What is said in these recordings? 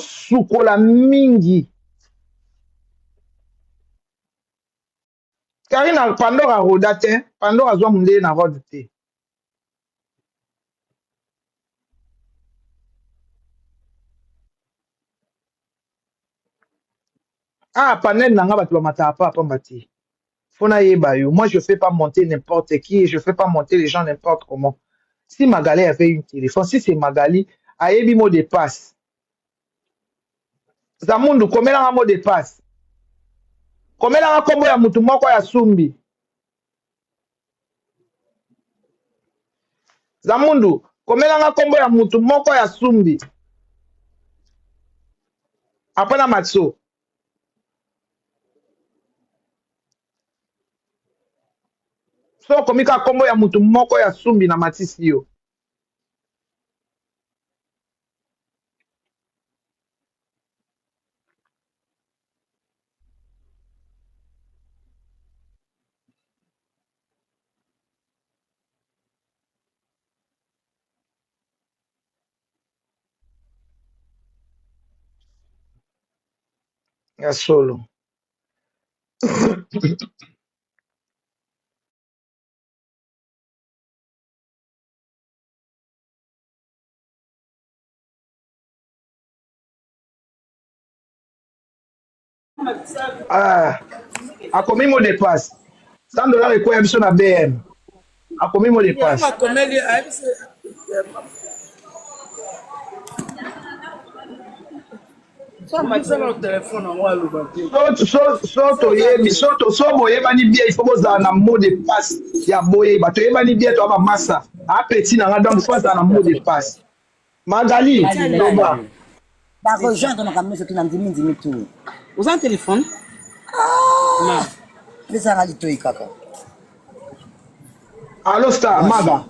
sukola mingi. Karina Pandora rodate, Pandora zwa munde na rodate. Ah, panel nanga batu ba mata pa pambati. Fona yeba yo. Moi, je fais pas monter n'importe qui et je fais pas monter les gens n'importe comment. Si Magali avait une téléphone, si c'est Magali, ayebi mot de passe. Zamundu, combien la mot de passe? Combien la kombo ya mutu moko ya sumbi? Zamundu, combien la kombo ya mutu moko ya sumbi? Après la matso. So komika kombo ya mutu moko ya sumbi na matisi yo. Ya solo. Ah, a combien mot de passe? $100 et quoi y a BM? A combien mot de passe? So boyebani bien il faut bozala na mot de passe ya boye bato yebani bien to ba massa a petit na donc faut za na mot de passe. Magali loba ba rejoindre na kamisa kina ndimi tout. Vous avez un téléphone? Non. Les arali toi kaka. Allo star maga.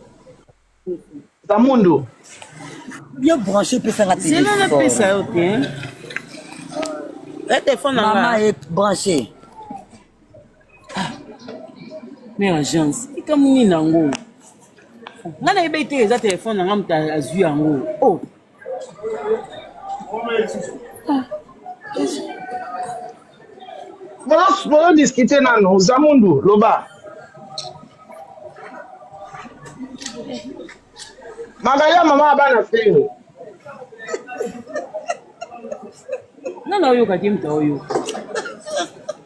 Zamundo. Bien branché pour faire la télé. C'est là le ça OK. Le téléphone maman est branché. Mais agence, qui comme ni nango. Ngana ebete eza téléphone na ngamta azui yango. Oh. Voilà discuter nano Zamundo loba. Magaya mama abana fini. Non non yo katimta oyo.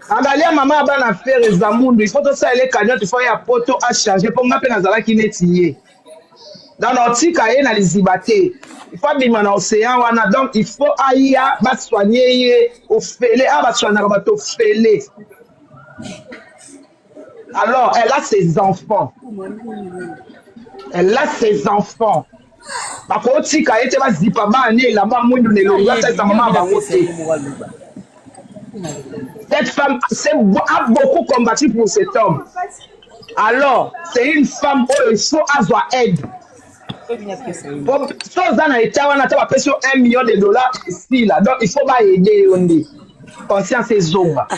Angalia mama abana faire Zamundo, il faut que ça les cagnottes, il faut y a poto à changer pour nga pena zala ki netiye. Dans l'ortika et na lizibate. Il faut bima na océan wana donc il faut aya ba soigner au félé ah ba soigner ba to félé. Alors, elle a ses enfants. Elle a ses enfants. Ba ko tika ete ba zipa ba ne la ba mundu ne lo ngata sa mama ba ngote. Cette femme a beaucoup combattu pour cet homme. Alors, c'est une femme où il faut avoir aide. Sans en été, on a pas sur $1 million ici là. Donc, il faut pas aider. Conscience et zomba.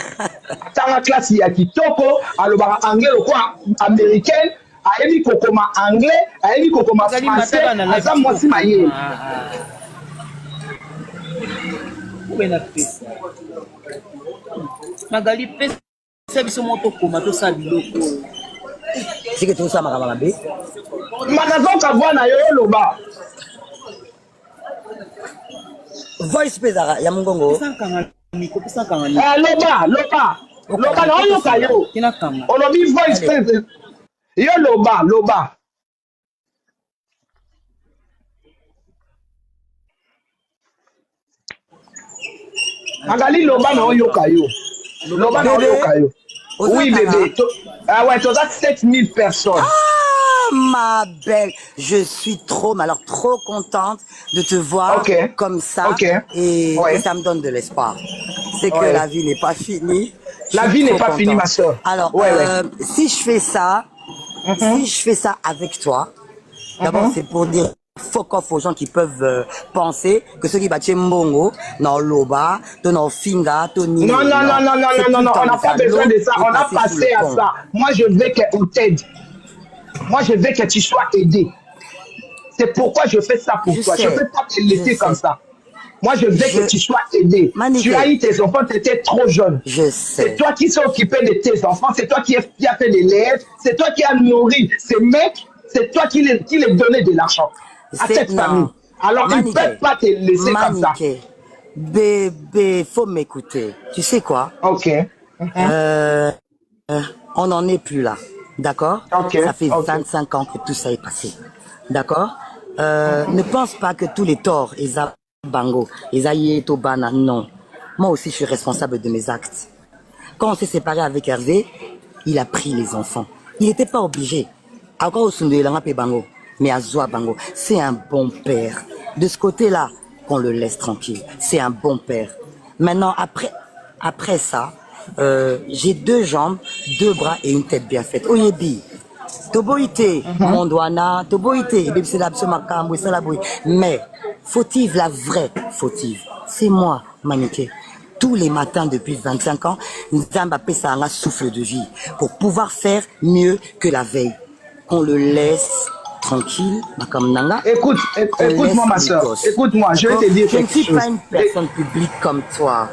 Dans la classe, il y a Kitoko, alors anglais ou quoi américaine, a émis kokoma anglais, a émis kokoma français, à ça moi si maillé. Magali pesa biso moto koma to sa biloko. C'est que tout ça m'a mabe. Manazo ka bwana yo loba. Voice pesa ya mungongo. Loba na yo ka yo. Olobi voice pesa. Yo loba. Magali loba na yo ka yo. Loba na yo ka yo. Oui bébé. Ah ouais, tu as 7000 personnes. Ah ma belle, je suis trop contente de te voir comme ça et ça me donne de l'espoir. C'est que la vie n'est pas finie. La vie n'est pas finie ma soeur. Alors si je fais ça, avec toi, d'abord c'est pour dire fuck off aux gens qui peuvent penser que ceux qui battent Mbongo, non Loba, non Finga, Tony. Non, on n'a pas besoin de ça, on a passé à ça. Moi je veux qu'on t'aide. Moi je veux que tu sois aidé. C'est pourquoi je fais ça pour toi. Je ne peux pas te laisser comme ça. Moi, je veux que tu sois aidé. Manique. Tu as eu tes enfants, tu étais trop jeune. Je C'est sais. toi qui s'est occupé de tes enfants, c'est toi qui a fait des lèvres, c'est toi qui as nourri ces mecs, c'est toi qui les donnais de l'argent à cette famille. Alors, ils ne peuvent pas te laisser comme ça. Bébé, faut m'écouter. Tu sais quoi? Ok. On n'en est plus là. D'accord? Ok. Ça fait 25 ans que tout ça est passé. D'accord? Ne pense pas que tous les torts, Eza Bango, Eza Yeto Bana, non. Moi aussi, je suis responsable de mes actes. Quand on s'est séparé avec Hervé, il a pris les enfants. Il n'était pas obligé. Encore au Sunde Langape Bango, mais à Zoa Bango, c'est un bon père. De ce côté-là, qu'on le laisse tranquille. C'est un bon père. Maintenant, après ça, j'ai 2 jambes, 2 bras et une tête bien faite. Oyebi, Toboïté, Mondouana, Toboïté, mais fautive, la vraie fautive, c'est moi, Maniké. Tous les matins depuis 25 ans, Nzamba Pessa a un souffle de vie pour pouvoir faire mieux que la veille. Qu'on le laisse tranquille, comme Nanga. Écoute-moi, ma soeur. Écoute-moi, je vais te dire quelque chose. Je ne suis pas une personne publique comme toi.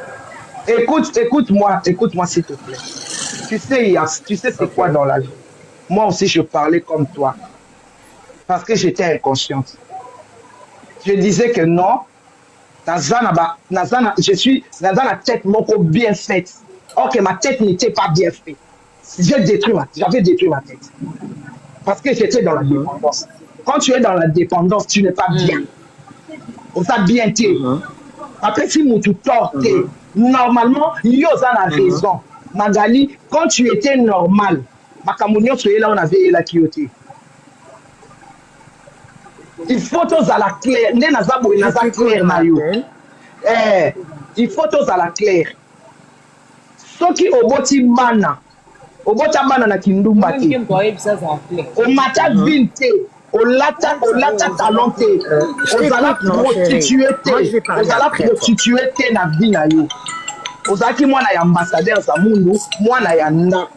Écoute-moi, s'il te plaît. Tu sais c'est quoi dans la vie. Moi aussi, je parlais comme toi. Parce que j'étais inconsciente. Je disais que non, je suis dans la tête bien faite. Or que ma tête n'était pas bien faite. J'avais détruit ma tête. Parce que j'étais dans la dépendance. Quand tu es dans la dépendance, tu n'es pas bien. On t'a bien été. Après, si tu tortes, normalement, il y a la raison. Magali, quand tu étais normal, Makamounio, tu es là, on avait la kioté. Il faut tous à la claire. Il faut tous à la claire. Ce qui au boti mana. Au bota mana na kindumba te. Au mata vinte. Au lata talonté. Aux ala prostitué te. Aux ala prostitué te na vie na yo. Aux aki mwana ya ambassadeur za mundu, mwana ya nda.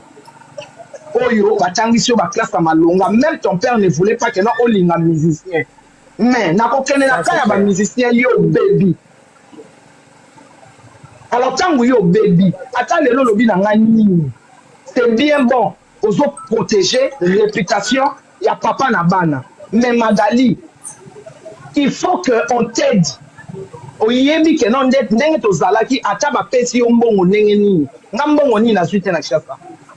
Oyo batangisi yo ba classe à malonga. Même ton père ne voulait pas que non olinga musicien. Mais na kokene na kaya ba musicien yo baby. Alors tangu yo baby, ata lelo lobi na nga nini. C'est bien bon, aux autres protéger la réputation, il y a papa na bana. Mais Magali, il faut qu'on t'aide. Oyebi ke non ndenge tozalaki ata ba pesi yo mbongo ndenge nini. Nga mbongo nini na suite na kishasa.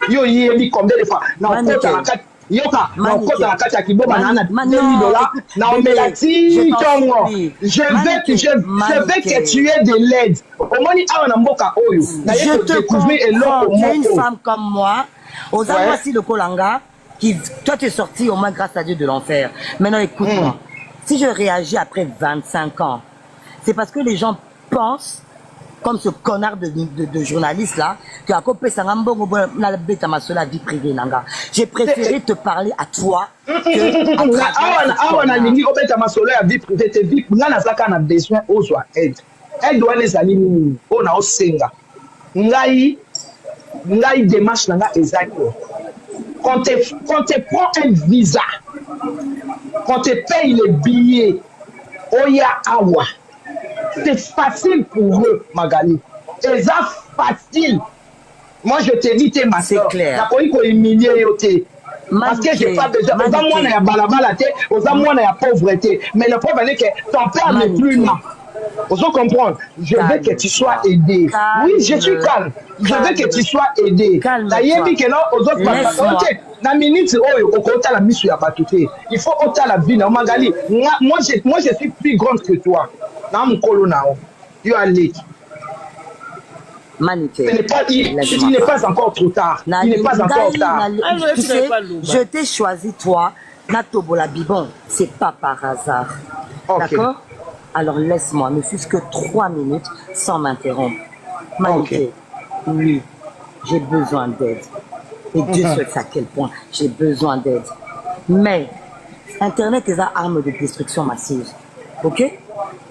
Yo yebi combien de fois na kota na kati yoka na kota na kati ya kiboba na $1000 na omelati tongo. Je veux que tu aies de l'aide. Omoni awa na mboka oyo. Na Je te comprends, tu es une moko. femme comme moi. Aux voici le Kolanga, toi tu es sorti au moins grâce à Dieu de l'enfer. Maintenant écoute-moi, si je réagis après 25 ans, c'est parce que les gens pensent, comme ce connard de journaliste là, que à copé Sangambongo na beta masola vie privée nanga. J'ai préféré te parler à toi que awa na lingi obeta masolo ya vie privée te vie nga na zaka na besoin ozwa aide. Aide wana ezali nini? O na osenga. Ngai démarche nanga ezaki. Quand te prend un visa, quand te paye les billets, oya awa. C'est facile pour eux, Magali. C'est facile. Moi, je te dis, t'es ma soeur. C'est clair. Parce que j'ai pas besoin. Aux hommes, il y a balabala, aux hommes, il y a pauvreté. Mais le problème est que ton père n'est plus là. Vous comprenez? Je veux que tu sois aidé. Oui, je suis calme. Je veux que tu sois aidé. Il faut autant la vie. Magali, moi, je suis plus grande que toi. Tu as l'aide. Il n'est pas encore trop tard. Il n'est pas encore tard. Tu sais, je t'ai choisi toi. Natobola Bibon, c'est pas par hasard. D'accord? Alors laisse-moi, ne fût-ce que 3 minutes sans m'interrompre. Maniké, oui, j'ai besoin d'aide. Et Dieu sait à quel point j'ai besoin d'aide. Mais Internet est une arme de destruction massive. Ok?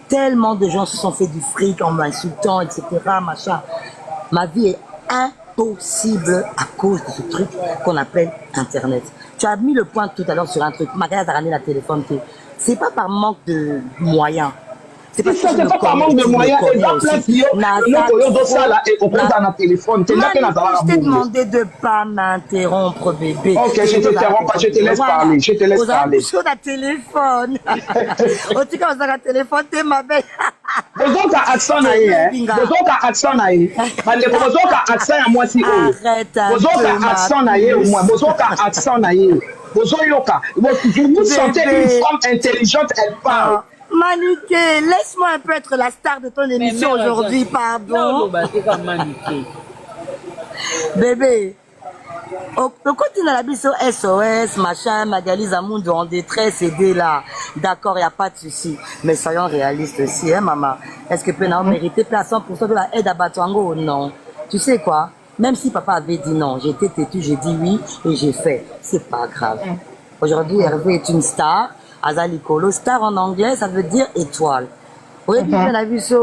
Tellement de gens se sont fait du fric en m'insultant, etc. Machin. Ma vie est impossible à cause de ce truc qu'on appelle Internet. Tu as mis le point tout à l'heure sur un truc. Magali a ramené la téléphone. C'est pas par manque de moyens. C'est parce Si que ça, je c'est me pas par connais, manque de tu me moyens, et connais dans place, aussi. yo, ça là, et on peut dans le téléphone. T'es là, t'es dans la Je t'ai demandé de pas m'interrompre, bébé. Ok, je t'interromps pas, je te laisse parler, je te laisse parler. Sur le téléphone. Au tout cas, on téléphone, t'es ma belle. Besoin ka accent na ye, hein. Besoin ka accent na ye. Bande ko besoin ka accent ya moi si o. Arrête un Besoin peu, ka accent na ye au moins. Besoin ka accent na ye. Besoin yoka. Vous sentez une femme intelligente, elle parle. Maniké, laisse-moi un peu être la star de ton émission aujourd'hui, pardon. Bébé, au côté de la biso SOS, machin, Magali Zamundou en détresse, aider là. D'accord, il n'y a pas de souci. Mais soyons réalistes aussi, hein, maman. Est-ce que Pena mérité à 100% de la aide à Batuango ou non? Tu sais quoi? Même si papa avait dit non, j'étais têtu, j'ai dit oui et j'ai fait. C'est pas grave. Aujourd'hui, Hervé est une star. Azali Kolo, star en anglais, ça veut dire étoile. Oui, on a vu ce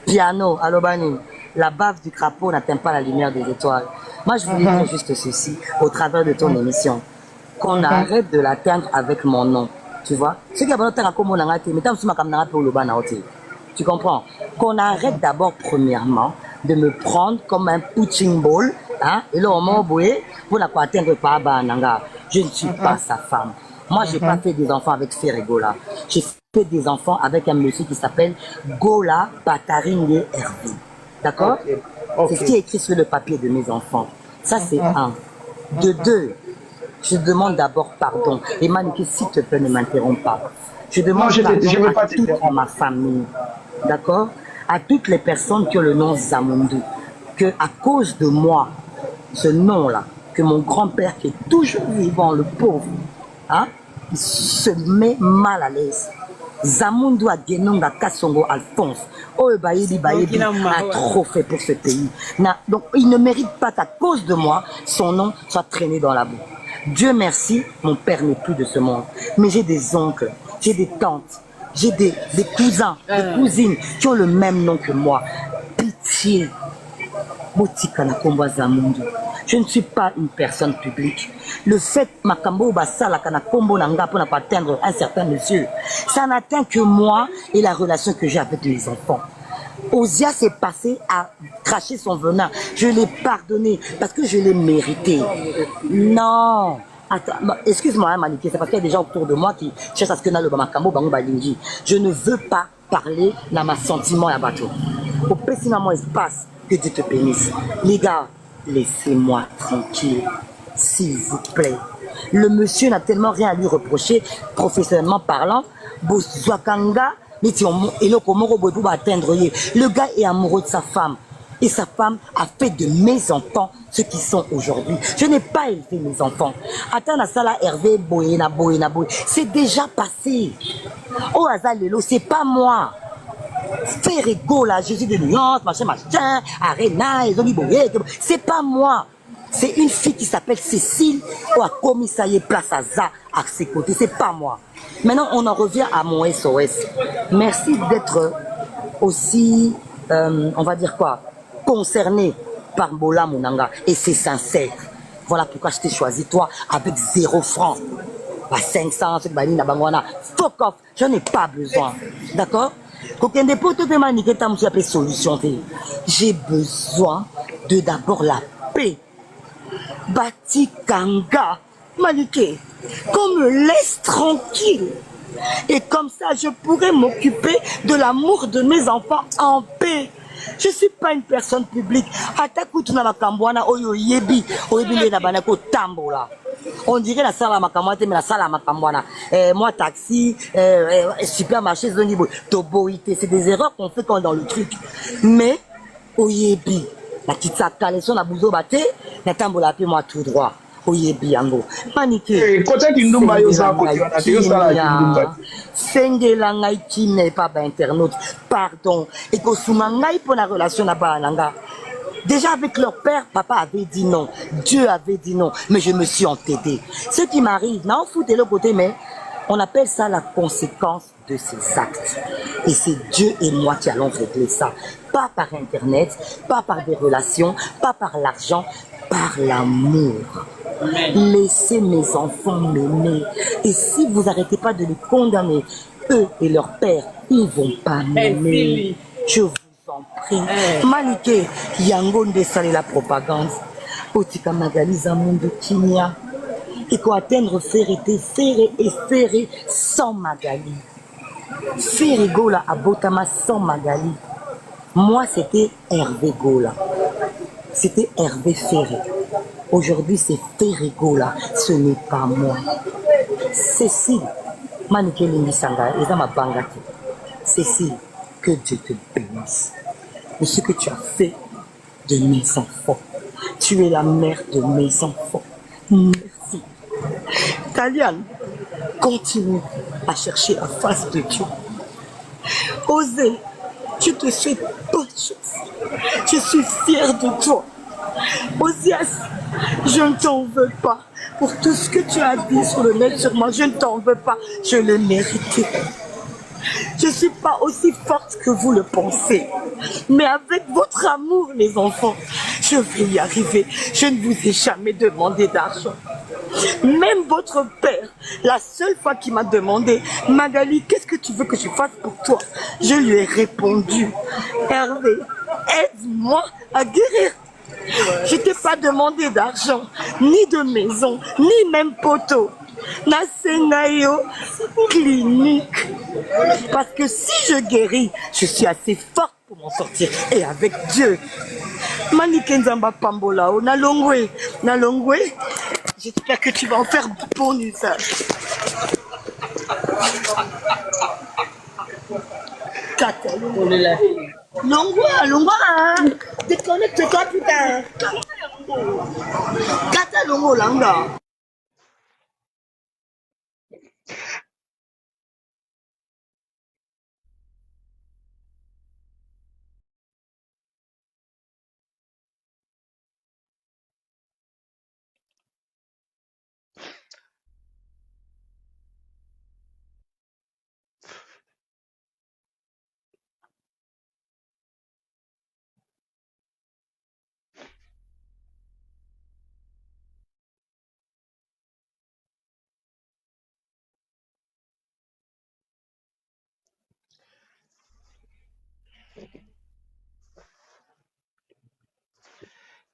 piano à l'Obani. La bave du crapaud n'atteint pas la lumière des étoiles. Moi, je voulais dire juste ceci, au travers de ton émission, qu'on arrête de l'atteindre avec mon nom. Tu vois? Ce qui a besoin de tu comprends? Qu'on arrête d'abord, premièrement, de me prendre comme un punching ball, hein? Et là, on m'a oublié, pour ne pas atteindre pas Bananga. Je ne suis pas sa femme. Moi, j'ai pas fait des enfants avec Ferregola. J'ai fait des enfants avec un monsieur qui s'appelle Gola Bataringue Hervé. D'accord? C'est ce qui est écrit sur le papier de mes enfants. Ça, c'est un. De deux, je demande d'abord pardon. Et Maniké, s'il te plaît, ne m'interromps pas. Je demande pardon à toute ma famille. D'accord? À toutes les personnes qui ont le nom Zamundou. Que à cause de moi, ce nom-là, que mon grand-père qui est toujours vivant, le pauvre, hein, il se met mal à l'aise. Zamundou a Genonga Kassongo Alphonse. Oh, Baïdi a trop fait pour ce pays. Donc, il ne mérite pas qu'à cause de moi, son nom soit traîné dans la boue. Dieu merci, mon père n'est plus de ce monde. Mais j'ai des oncles, j'ai des tantes, j'ai des cousins, des cousines qui ont le même nom que moi. Pitié. Je ne suis pas une personne publique. Le fait pour atteindre un certain monsieur, ça n'atteint que moi et la relation que j'ai avec mes enfants. Osia s'est passé à cracher son venin. Je l'ai pardonné parce que je l'ai mérité. Non. Attends, excuse-moi, Maniké, c'est parce qu'il y a des gens autour de moi qui cherchent à ce que le Bamakambo Bango Balingi. Je ne veux pas parler dans ma sentiment à bateau. Au mon espace, que Dieu te bénisse. Les gars, laissez-moi tranquille, s'il vous plaît. Le monsieur n'a tellement rien à lui reprocher, professionnellement parlant. Bozwakanga, le gars est amoureux de sa femme. Et sa femme a fait de mes enfants ce qu'ils sont aujourd'hui. Je n'ai pas élevé mes enfants. Attends, la salle Hervé, Boyena. C'est déjà passé. Oh, Azalelo, c'est pas moi. Ferrego, là, Jésus de Nuance, machin, Arena, c'est pas moi. C'est une fille qui s'appelle Cécile, ou a commis ça y est, place à Ça, à ses côtés. C'est pas moi. Maintenant, on en revient à mon SOS. Merci d'être aussi, on va dire quoi, concerné par Bola Mounanga. Et c'est sincère. Voilà pourquoi je t'ai choisi, toi, avec 0 francs. Pas 500, fuck off, je n'ai pas besoin. D'accord? J'ai besoin de d'abord la paix. Bati Kanga, Maniké, qu'on me laisse tranquille. Et comme ça, je pourrais m'occuper de l'amour de mes enfants en paix. Je ne suis pas une personne publique. On dirait la salle à Makamouate, mais la salle à Makamouana. Moi, taxi, supermarché, c'est des erreurs qu'on fait quand on est dans le truc. Mais, Oyebi, la petite sakalesson, la bouzo bate, la tambola, moi tout droit. Oyebi yango. Maniké. Sengela ngai qui n'est pas internaute. Pardon. Et que soumangai pour la relation là-bas, Nanga. Déjà avec leur père, papa avait dit non. Dieu avait dit non. Mais je me suis entêtée. Ce qui m'arrive, non, foutez le côté, mais on appelle ça la conséquence de ces actes. Et c'est Dieu et moi qui allons régler ça. Pas par Internet, pas par des relations, pas par l'argent, par l'amour. Laissez mes enfants m'aimer. Et si vous n'arrêtez pas de les condamner, eux et leur père, ils vont pas m'aimer. Je vous en prie. Maniké, yango nde sale la propagande. Otika Magali Zamundo Kimia. Il faut atteindre Ferré et Ferré sans Magali. Ferré Gola à Botama sans Magali. Moi, c'était Hervé Gola. C'était Hervé Ferré. Aujourd'hui, c'est Ferré Gola. Ce n'est pas moi. Cécile, Maniké Lingisanga, et ma bangati. Cécile, que Dieu te bénisse. De ce que tu as fait de mes enfants. Tu es la mère de mes enfants. Merci. Taliane, continue à chercher la face de Dieu. Osez, je te souhaite bonne chance. Je suis fière de toi. Osias, je ne t'en veux pas pour tout ce que tu as dit sur le net sur moi. Je ne t'en veux pas, je l'ai mérité. Je ne suis pas aussi forte que vous le pensez. Mais avec votre amour, les enfants, je vais y arriver. Je ne vous ai jamais demandé d'argent. Même votre père, la seule fois qu'il m'a demandé, Magali, qu'est-ce que tu veux que je fasse pour toi? Je lui ai répondu, Hervé, aide-moi à guérir. Je t'ai pas demandé d'argent, ni de maison, ni même poteau. Nasenayo clinique. Parce que si je guéris, je suis assez forte pour m'en sortir. Et avec Dieu. Manikenzamba Pambolao, Nalongwe, Nalongwe. J'espère que tu vas en faire bon usage. Longwa, Longwa, déconnecte-toi putain. Kata Longo Langa.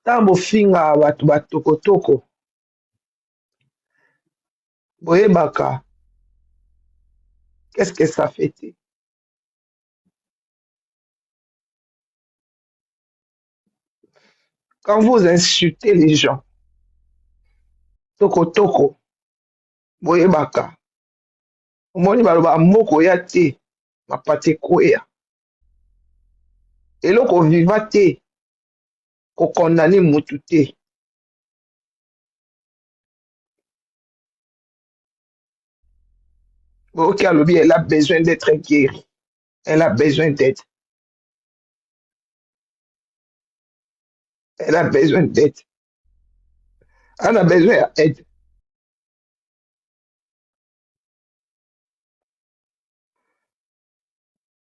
Ntango bofinga bato batokotoko boyebaka qu'est-ce que ça fait te quand vous insultez les gens tokotoko boyebaka omoni baloba moko ya te mapate koya eloko viva te kokondane mutu te boyoki alobi elle a besoin d'être guérie, elle a besoin d'aide, elle a besoin d'aide, elle a besoin d'aide.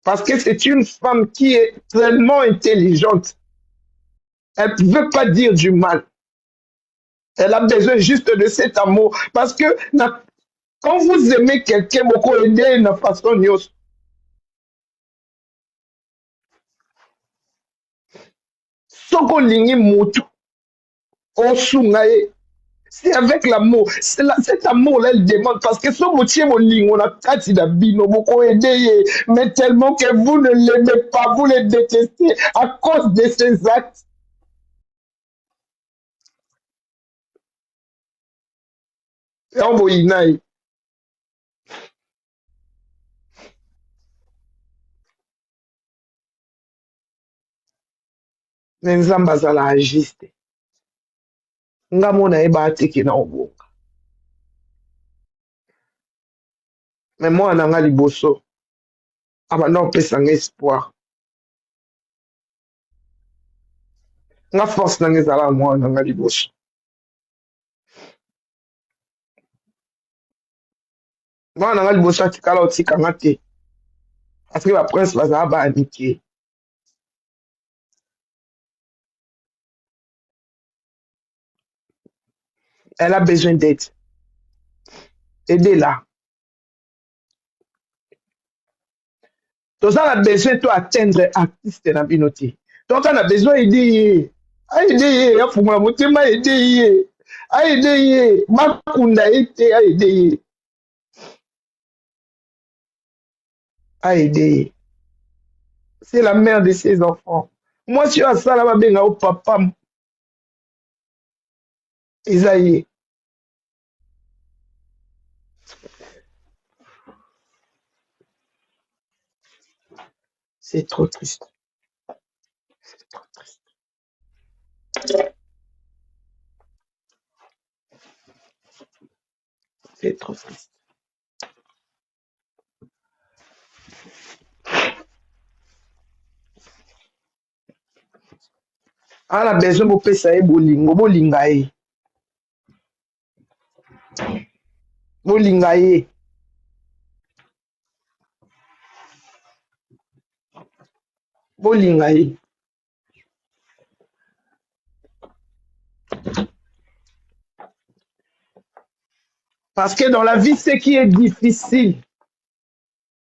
Parce que c'est une femme qui est tellement intelligente. Elle ne veut pas dire du mal. Elle a besoin juste de cet amour. Parce que quand vous aimez quelqu'un, vous aidez une façon nyos. Soko lingi mutu. Osungaye. C'est avec l'amour. Cet amour-là, elle demande. Parce que ce motier, mon ligne, on a kati d'abino, beaucoup aidé. Mais tellement que vous ne l'aimez pas, vous le détestez à cause de ses actes. C'est un boïnaï. Mais nzambe azala agiste. Nga mona eba atiki na obonga. Mais moi nanga liboso. Abana opesa nga espoir. Nga force nanga ezala moi nanga liboso. Moi nanga liboso atikala otika nga te. Parce que ba prince bazala ba amitié. Elle a besoin d'aide. Aidez-la. on a besoin de atteindre artiste na binoté. Donc on a besoin d'aider. Aider, ya fumula motema aider. Aider, makunda ete aider. Aider. C'est la mère de ses enfants. Moi si on ça là benga au papa. Isaïe. C'est trop triste. C'est trop triste. C'est trop triste. On a besoin de pesa e bolingo, bolinga e. Bolinga e. Bolinga e. Parce que dans la vie, ce qui est difficile,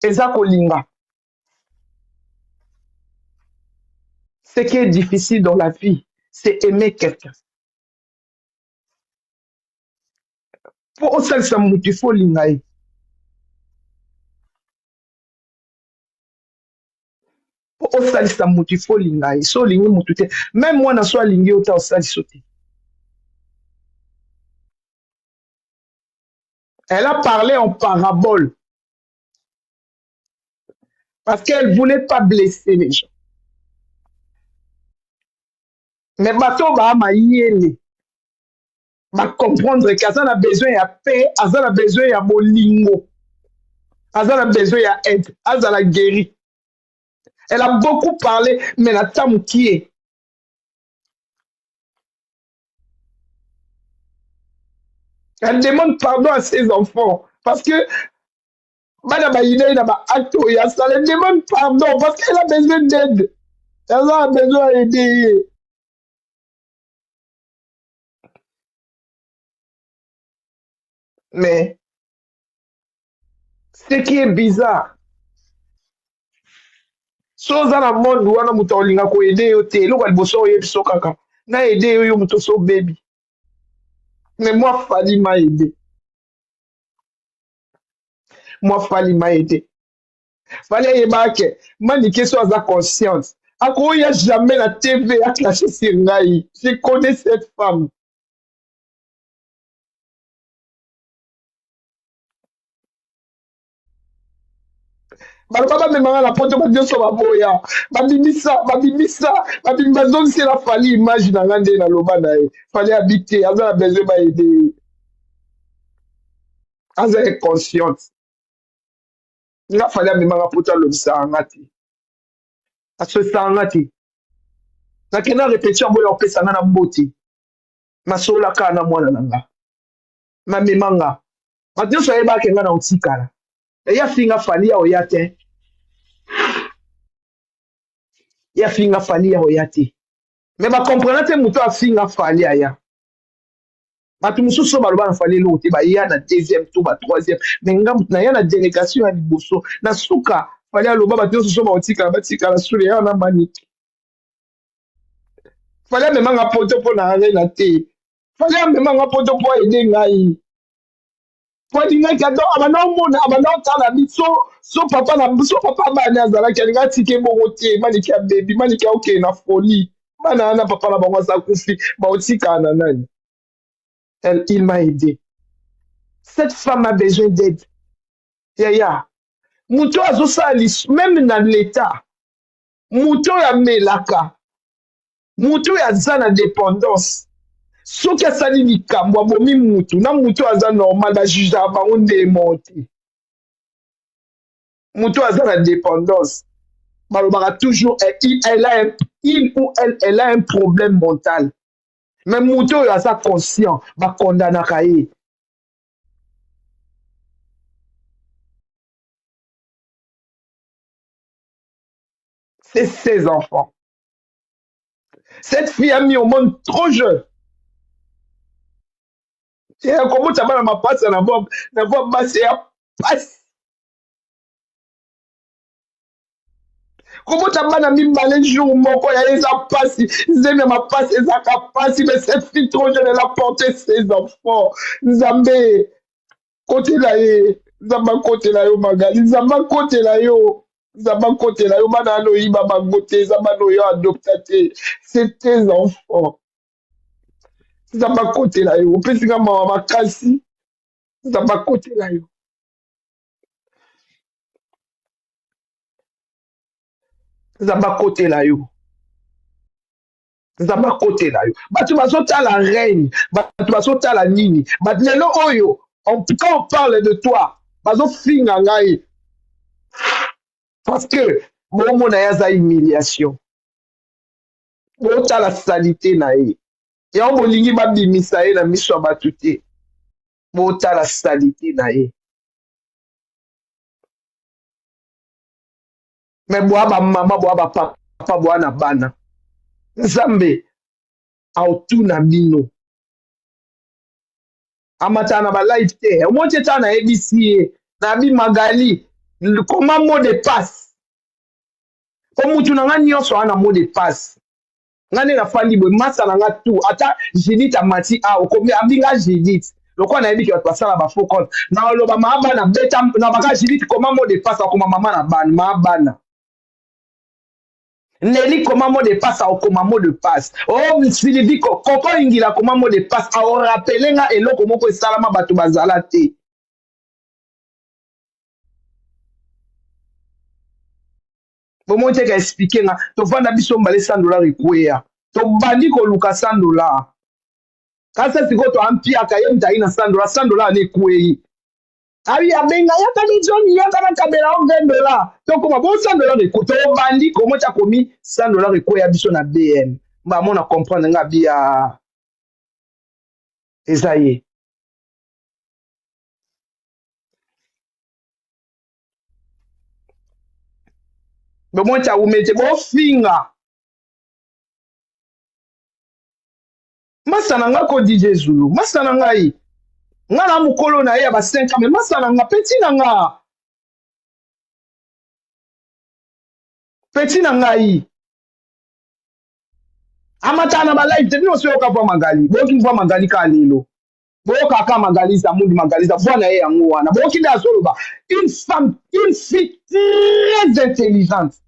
c'est ça kolinga. Ce qui est difficile dans la vie, c'est aimer quelqu'un. Pour ça, ça il faut linga e. Pour ça, ça il faut linga e. So lingi mutute. Même moi, na so lingi ota osali sauter. Elle a parlé en parabole. Parce qu'elle ne voulait pas blesser les gens. Mais bateau ba maïele. Va comprendre qu'Azan a besoin de paix, Azan a besoin de bolingo. Azan a besoin d'aide, Azan a guéri. Elle a beaucoup parlé, mais la tame qui est. Elle demande pardon à ses enfants. Parce que Madame Aïna, elle demande pardon parce qu'elle a besoin d'aide. Elle a besoin d'aider. Mais ce qui est bizarre, soza na monde wana mutu olinga ko aider yo te eloko liboso oyebi so kaka na aider yo mutu so baby. Mais moi Fali m'a aidé. Moi Fali m'a aidé. Fali yebake mani keso aza conscience. Ako ya jamais la TV a clashé sur ngai. Je connais cette femme. Balobaba memanga la poto ba dioso ba boya. Babimisa, babimisa la Fali image na ngande na loba na e. Fali habiter, aza besoin ba aider. Aza est consciente. Nga Fali memanga poto lobisa ngati. Aso sangati. Nakena répétition boya opesa na mboti. Masola kana mwana nanga. Mamemanga. Madioso yeba kenga na utikala. Ya finga Fali ya oyate. Ya finga Fali ya oyate. Mais ba comprendre te muto a finga Fali ya. Batu mususu baloba na Fali lo te ba ya na deuxième tour ba troisième. Mais ngam na ya na délégation ya liboso. Na suka Fali aloba ba dioso ba otika ba tika la sule ya na maniki. Fali memanga poto po na arena te. Fali memanga poto po aider ngai. Fali kado abana mona abana tala biso so papa bana azala kelinga tike bongo te maniki ya baby maniki ya okay na folie bana papa la bango sa kufi ba otika na nani. Il m'a aidé. Cette femme a besoin d'aide. Yaya. Muto azo sali même dans l'état. Muto ya melaka. Muto ya zana dépendance. Soki asali likambo abomi mutu na mutu aza normal bajuge bango ndemo te. Mutu aza na dépendance. Balobaka toujours il ou elle a un problème mental. Mais mutu oyo aza conscient bakondanaka ye. C'est ses enfants. Cette fille a mis au monde trop jeune. Comment tu vas ma passe na voix basse ya passe. Comment tu as mis le jour, mon quoi, il y a des passes, Zémé m'a passé, Zaka passe, mais cette fille trop jeune, elle a porté ses enfants. Zambé, côté là, Zamba côté là, yo, Magali, Zamba côté là, yo. Zamba côté là, yo, Manano, Ibaba Goté, Zamba no yo adopté. C'est tes enfants. Zamba côté là, yo. Puis, c'est comme ma kasi. Zamba côté là, yo. Zamba côté là, yo. Zamba côté là, yo. Batu basota la reine. Batu basota la nini. Batu lelo oyo. Quand on parle de toi, bazo finga ngai. Parce que, mon mon a humiliation. Bota la salité na ye. Et on bolingi babimisa ye na miso ya batu te. Bota la salité na ye. Mais boa ba mama, boa ba papa, boa na bana. Nzambe, autuna bino. Amata na ba live te. Omonte ta na ABC, na bi Magali. Comment mot de passe? Omutu na nga nyonso ana mot de passe. Ngane na fali boy masa na nga tout. Ata Judith amati a okomi abinga Judith. Loko na yebi ki watu basala ba faux compte. Na loba maaba na beta na baka Judith comment mot de passe akoma mama na ban maaba na. Nelly comment mot de passe akoma mot de passe. Oh Sylvie koko ingila comment mot de passe a rappeler nga eloko moko esalama bato bazala te. Bon, je vais expliquer. Tu vas dans biso mbale $100 ikuya. Tu bandi ko luka $100. Quand c'est que tu as pia ka yem taina $100 ne kuyi. Abi abenga ya kali John ya kana kabela on $20. Donc comment bon $100 ne kuyi. Tu bandi comment tu as commis $100 ikuya biso na BM. Ba mona comprendre nga bia Esaïe. Bon tu as umete bon finga. Masana nga ko DJ Zulu. Masana nga yi. Nga na mukolo na ye ba 5 ans mais masana nga petit na nga. Petit na nga yi. Amata na ba live te bino so ka vo Magali. Bo ki vo Magali ka lelo. Bo ka Magali za mundi Magali za vo na ye yango wana. Bo ki da solo ba. Une fille très intelligente.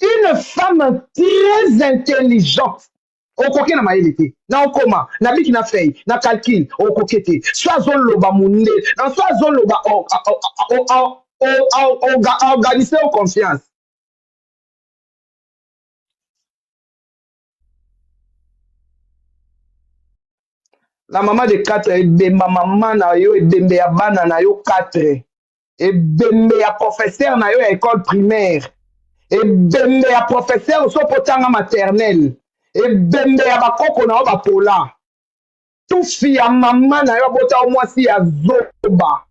Une femme très intelligente. Okoke na mayele na okoma na biki na fei na calcul okokete soit zone loba munde na soit zone loba organiser au confiance. La maman de 4 ebemba maman na yo ebembe ya bana na yo 4 ebembe ya professeur na yo ya école primaire ebembe ya professeur so potanga maternelle ebembe ya bakoko na yo bapola tufi ya mama na yo bota omwasi ya zoba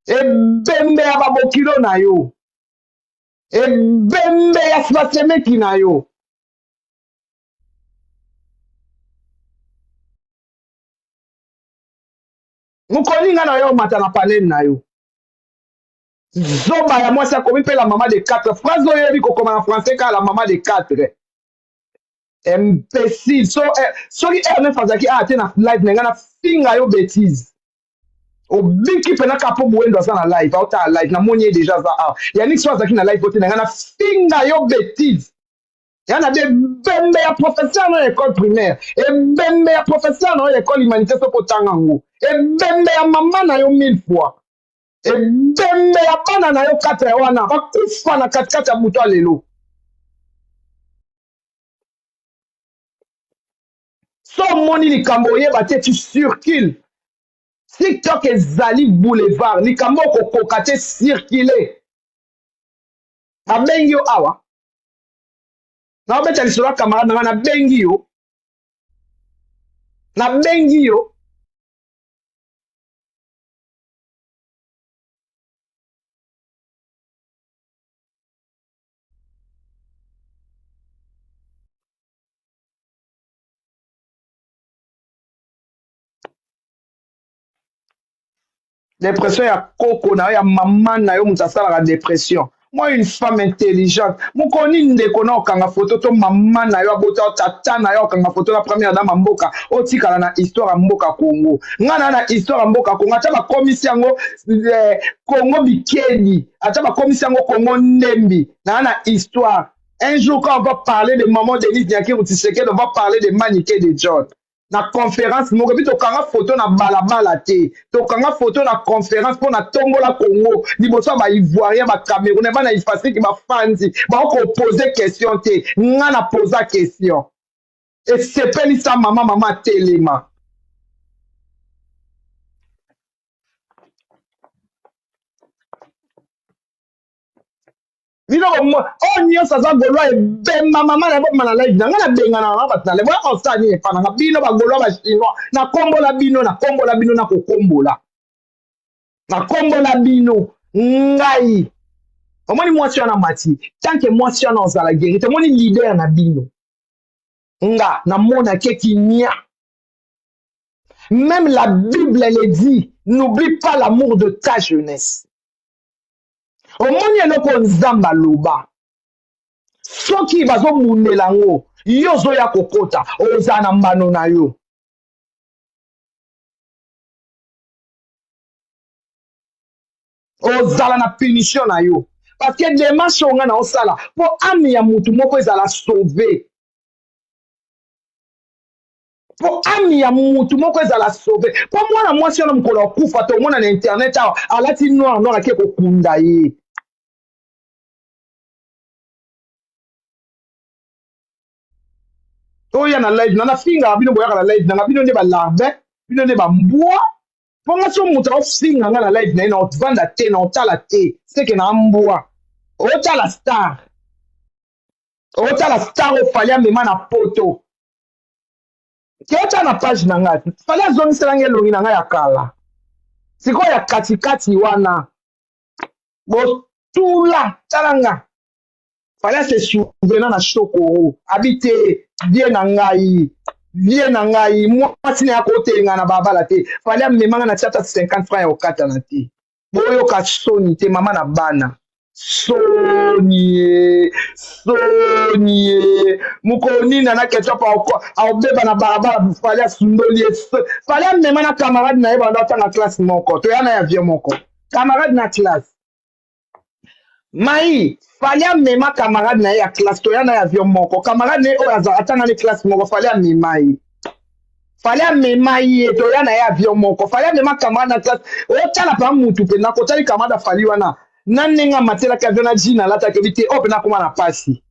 ebembe ya babokilo na yo ebembe ya sibasemeki na yo mukoninga na yo mata na panel na yo zoba ya mwasi akomi mpe la mama de 4 phrase oyo yebi kokoma na français ka la mama de 4 imbécile soki ernest azalaki ate na live na ngai na finga yo bêtise obiki mpena kapo boyendo aza na live aotala live namoni ye déjà aza awa yaniki so azalaki na live ote na ngai na finga yo bêtise ya na ebembe ya professeur na école primaire ebembe ya professeur na école humanité soko otanga yango ebembe ya mama na yo 1000 fois ebembe ya bana na yo 4 ya wana bakufa na katikati ya butu ya lelo so omoni likambo oyeba te tu circule TikTok ezali boulevard likambo okokoka te circule nabengi yo awa naobeta lisolo ya camarade na nga nabengi yo dépression ya koko na yo ya mama na yo moto asalaka dépression Moi, une femme intelligente. Mon koni ndeko na okanga photo to maman na yo abota tata na yo okanga photo la première dame mboka. Otikala na histoire mboka Congo. Ngana na histoire mboka Congo. Ata ba komisi yango Congo bikeni. Ata ba komisi yango Congo ndembi. Na histoire. Un jour, quand on va parler de maman Denise Nyakirou Tshisekedi, on va parler de Maniké de John. Na conférence, mon repito, tokanga photo na balabala te. Tokanga photo na conférence pour na tombola Congo. Liboso ba Ivoirien, ba Camerounais, ba na Ifasiki, ba Fanzi. Ba on poser question te. Nga na posa question. Et c'est pas ça maman Telema. Bino onyo saza golwa ebemba mama na bomba na live nga na benga na batale bwa osani e pana bino ba golwa ba chinois na kombola bino na kokombola na kombola bino ngai omoni mwasi na mati tant que mwasi na ozala guéri te moni leader na bino nga na mona keki nia même la Bible elle dit n'oublie pas l'amour de ta jeunesse. Omoni eloko nzamba loba soki bazo mundela ngo yo zo ya kokota oza na mbano na yo ozala na punition na yo parce que démarche onga na osala po ami ya mutu moko ezala sauver po ami ya mutu moko ezala sauver po mwana mwasi na mukolo okufa to mona na internet awa alati noir ake kokunda ye. Oya na live na finga bino boyaka na live na bino nde ba larbe bino nde ba mbwa ponga so muta ofinga nga na live na ina otvanda te na otala te seke na mbwa otala star ofalia mema na poto ke otala na page na nga falia zongisela ngelongi na nga ya kala sikoyo ya katikati wana botula tala nga falia se souvena na shokoro habite vie na ngai mwasi na yako otelinga na babala te falia memanga na tiata 50 francs ya okata na te boyoka soni te mama na bana soni mukoni na ketchup aobeba na barabara falia sundoli falia mema na camarade na ye banda otanga classe moko toya na ya vie moko camarade na classe Mai, falia mema camarade na ya classe toya na ya avion moko. Camarade ne o atanga ni classe moko falia memai. Falia memai toya na ya avion moko. Falia mema camarade na classe. O tala pa mutu pe na ko tali camarade fali wana. Nanenga matela ka vena jina lata ke bite o pe na koma na pasi.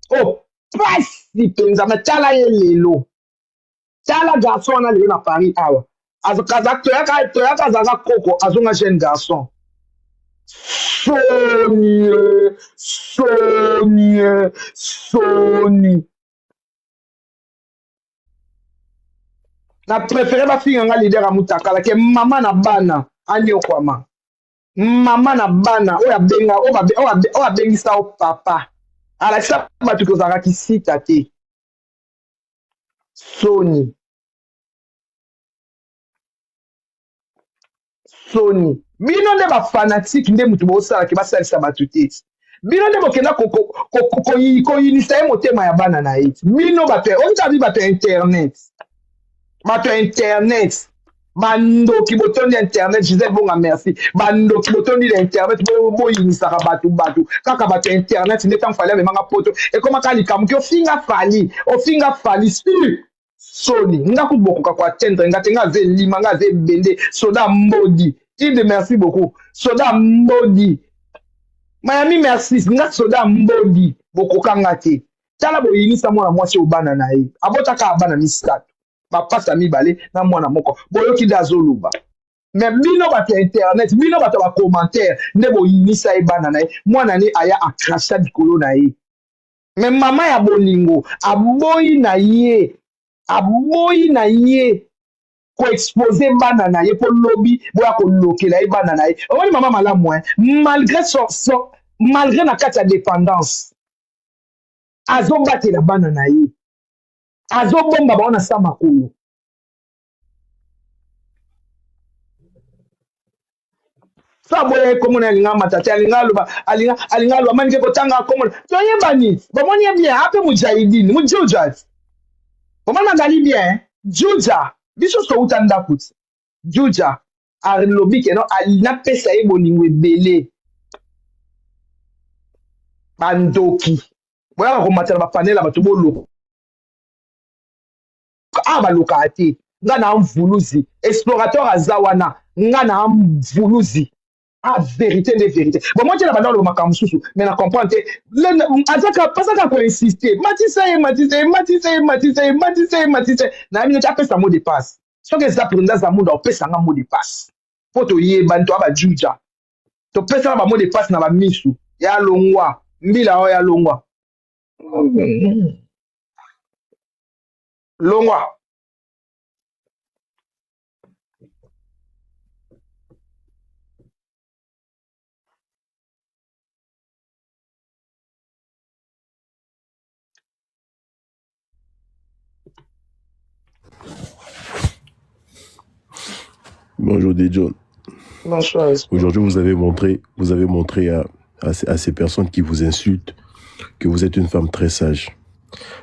Oh, pasi penza matala ye lelo. Tala garçon na lelo na Paris awa. Azo kazak toya ka zaza koko azonga jeune garçon. Soni. Na préféré ba finga nga leader amutakala ke mama na bana anyo kwama. Mama na bana oya benga oya bengisa o papa. Ala sa batu ko zaka kisita te. Soni. Bino nde ba fanatique nde mutu bo sala ke ba salisa batu te. Bino nde bokenda ko yinisa ye motema ya bana na ye. Bino bato onja bi bato internet. Bandoki botondi internet je disais bonga merci. Bandoki botondi internet bo yinisa ka batu. Kaka bato internet nde tan fallait memanga poto. E koma kali kamuki ofinga fali soni nga ku bokoka kwa tendre nga tenga ze lima nga ze bende soda mbodi Ide merci beaucoup soda mbodi Miami merci nga soda mbodi bokoka nga te tala boyinisa mwana mwasi obana na ye abotaka abana misato bapasa mibale na mwana moko boyoki dazoluba mais bino bato internet bino bato ba commentaire nde boyinisa ebana na ye mwana ne aya akrasha dikolo na ye mais mama ya bolingo aboyi na ye ko exposer bana na ye po lobby boya ko lokela ye bana na ye omoni mama malamu malgré na kati ya dépendance azobatela bana na ye azobomba baona sa makolo Ça boye comme on a linga matata alinga lo manike kotanga comme to yebani ba moni bien ape mujahidin mujujat comment on gali bien juja biso so utanda kuti juja arlobi ke no alina pesa e bolingo ebele bandoki boya ko matala ba panela bato bolo aba lokati ngana mvuluzi explorateur azawana ngana mvuluzi ah vérité de vérité bon moi je la bandolo makambo susu mais na comprendre azaka pasaka ko insister matisa na mimi tu pesa mot de passe so que ça pour ndaza mundo pesa nga mot de passe poto yeba nto aba juja to pesa ba mot de passe na ba misu ya longwa mbila o ya longwa longwa Bonjour John. bonsoir. Aujourd'hui, vous avez montré à ces personnes qui vous insultent que vous êtes une femme très sage.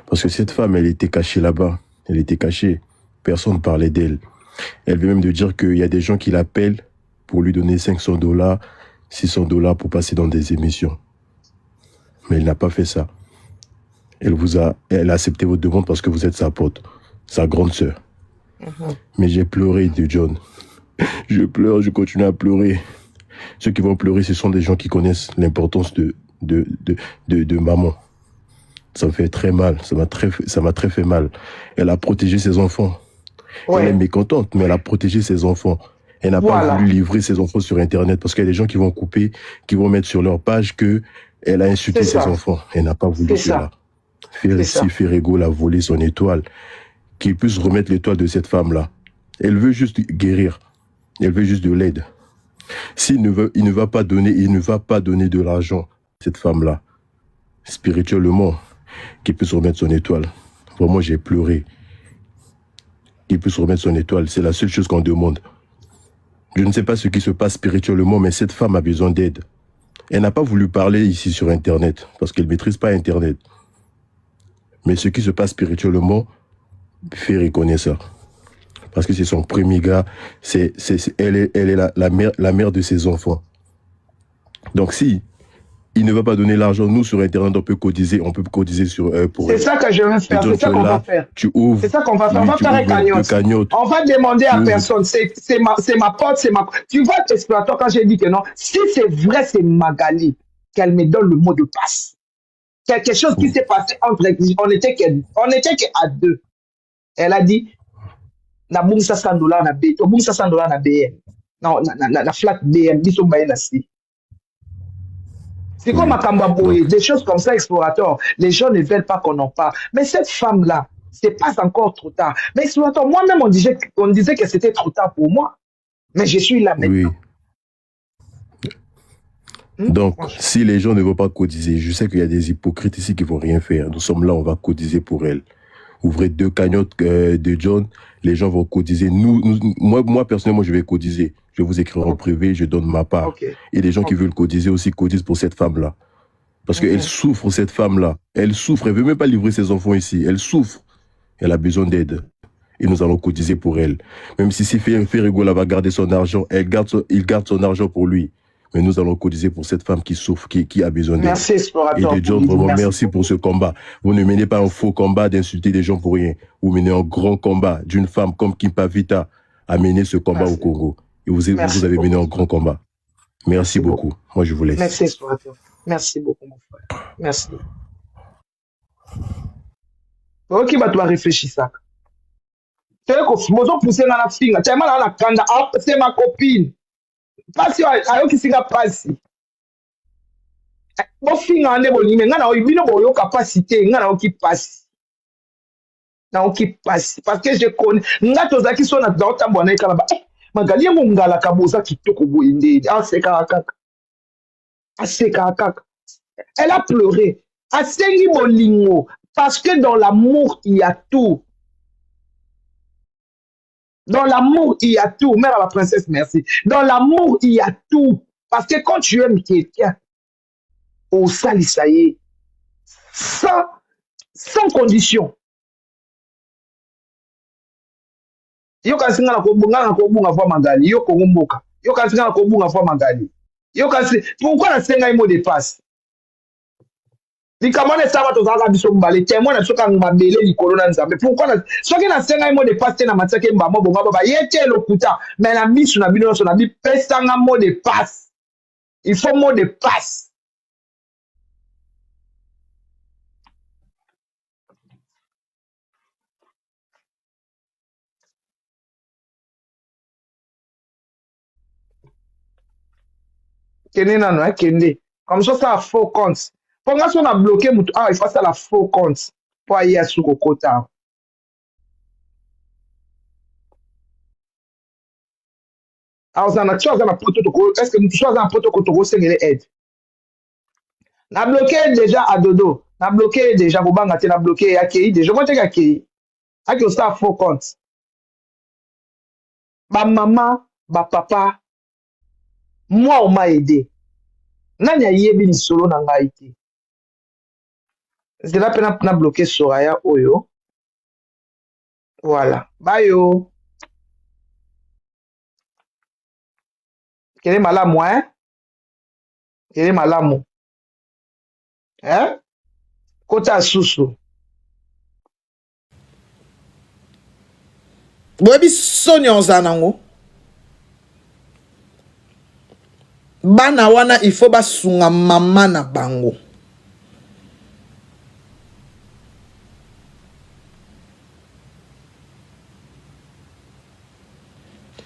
Parce que cette femme, elle était cachée là-bas. Elle était cachée. Personne ne parlait d'elle. Elle veut même de dire qu'il y a des gens qui l'appellent pour lui donner $500, $600 pour passer dans des émissions. Mais elle n'a pas fait ça. Elle a accepté votre demande parce que vous êtes sa pote, sa grande sœur. Mais j'ai pleuré de John. Je pleure, je continue à pleurer. Ceux qui vont pleurer, ce sont des gens qui connaissent l'importance de maman. Ça me fait très mal, ça m'a très fait mal. Elle a protégé ses enfants. Ouais. Elle est mécontente, mais elle a protégé ses enfants. Elle n'a pas voulu livrer ses enfants sur Internet parce qu'il y a des gens qui vont couper, qui vont mettre sur leur page qu'elle a insulté ses enfants. Elle n'a pas voulu cela. Ferrego l'a volé son étoile. Qu'il puisse remettre l'étoile de cette femme-là. Elle veut juste guérir. Elle veut juste de l'aide. Il ne va pas donner de l'argent à cette femme-là, spirituellement, qu'il puisse remettre son étoile. Vraiment, j'ai pleuré. Qu'il puisse remettre son étoile, c'est la seule chose qu'on demande. Je ne sais pas ce qui se passe spirituellement, mais cette femme a besoin d'aide. Elle n'a pas voulu parler ici sur Internet, parce qu'elle ne maîtrise pas Internet. Mais ce qui se passe spirituellement, fait reconnaître ça. Parce que c'est son premier gars, elle est la mère de ses enfants. Donc si il ne va pas donner l'argent, nous sur Internet, on peut cotiser pour c'est ça que je veux faire, c'est ça qu'on va faire. C'est ça qu'on va faire, on va faire un cagnotte. On va demander à personne, c'est ma pote, Tu vois, explorateur, quand j'ai dit que non, si c'est vrai, c'est Magali, qu'elle me donne le mot de passe. Quelque chose qui s'est passé entre on était qu'à deux. Elle a dit, na boumsa $100 na B, to boumsa $100 na BM. Non, na flat BM, biso baye na si. C'est comme à Kambaboye, des choses comme ça, explorateur. Les gens ne veulent pas qu'on en parle. Mais cette femme-là, c'est pas encore trop tard. Mais explorateur, moi-même, on disait que c'était trop tard pour moi. Mais je suis là maintenant. Oui. Donc, si les gens ne vont pas cotiser, je sais qu'il y a des hypocrites ici qui ne vont rien faire. Nous sommes là, on va cotiser pour elle. Ouvrez 2 cagnottes de John, les gens vont cotiser. Moi, personnellement, je vais cotiser. Je vais vous écrire en privé, je donne ma part. Et les gens qui veulent cotiser aussi cotisent pour cette femme-là. Parce qu'elle souffre, cette femme-là. Elle souffre, elle ne veut même pas livrer ses enfants ici. Elle souffre. Elle a besoin d'aide. Et nous allons cotiser pour elle. Même si Ferrego va garder son argent, il garde son argent pour lui. Mais nous allons cotiser pour cette femme qui souffre, qui a besoin d'aide. Merci, explorateur. Et de John, vraiment, merci pour ce combat. Vous ne menez pas un faux combat d'insulter des gens pour rien. Vous menez un grand combat d'une femme comme Kim Pavita a mené ce combat au Congo. Et vous avez mené un grand combat. Merci beaucoup. Moi, je vous laisse. Merci, explorateur. Merci beaucoup, mon frère. Merci. Ok, bah, tu vas réfléchir ça. C'est ma copine. Pasi ayo kisinga pasi bofinga ande bolime ngana oyibino boyo capacité ngana oki pasi na oki pasi parce que je connais ngato zaki sona dota mbona ikala ba Magali mo ngala kaboza kitoko boyinde aseka kaka elle a pleuré asengi bolingo parce que dans l'amour il y a tout. Dans l'amour, il y a tout. Mère à la princesse, merci. Dans l'amour, il y a tout. Parce que quand tu aimes quelqu'un, au sali, ça y est, sans condition. Yo kasi nga na kobunga fois magali, yo kongomboka. Yo kasi nga na kobunga fois magali. Yo kasi, pourquoi na senga imo de passe? Likamane saba to zaka biso mbale, témoin na soka ngabele likolo na nzambe. Pourquoi na soki na senga imo de passe na matsake mbamo bonga baba yete lokuta, mais na misu na bino so na bi pesanga mot de passe. Il faut mot de passe. Kende nano, hein, kende. Comme ça a faux compte. Pour moi, si on a bloqué, il faut ça la faux compte. Pour aller à sous kota. Alors, on a chose dans la protocole. Est-ce que nous sommes dans le protocole c'est une aide? Na bloqué déjà à dodo. Na bloqué déjà Bobanga, na bloqué Akei. Déjà, moi, j'ai Akei. Akei, ça faux compte. Ba maman, ba papa, moi, on m'a aidé. Nani a yebi ni solo na nga ite. C'est là que na bloqué Soraya Oyo. Voilà. Bye yo. Quel est malamu, hein? Quel est malamu? Hein? Kota susu. Boyebi sonyo zanango. Bana wana il faut basunga mama na bango.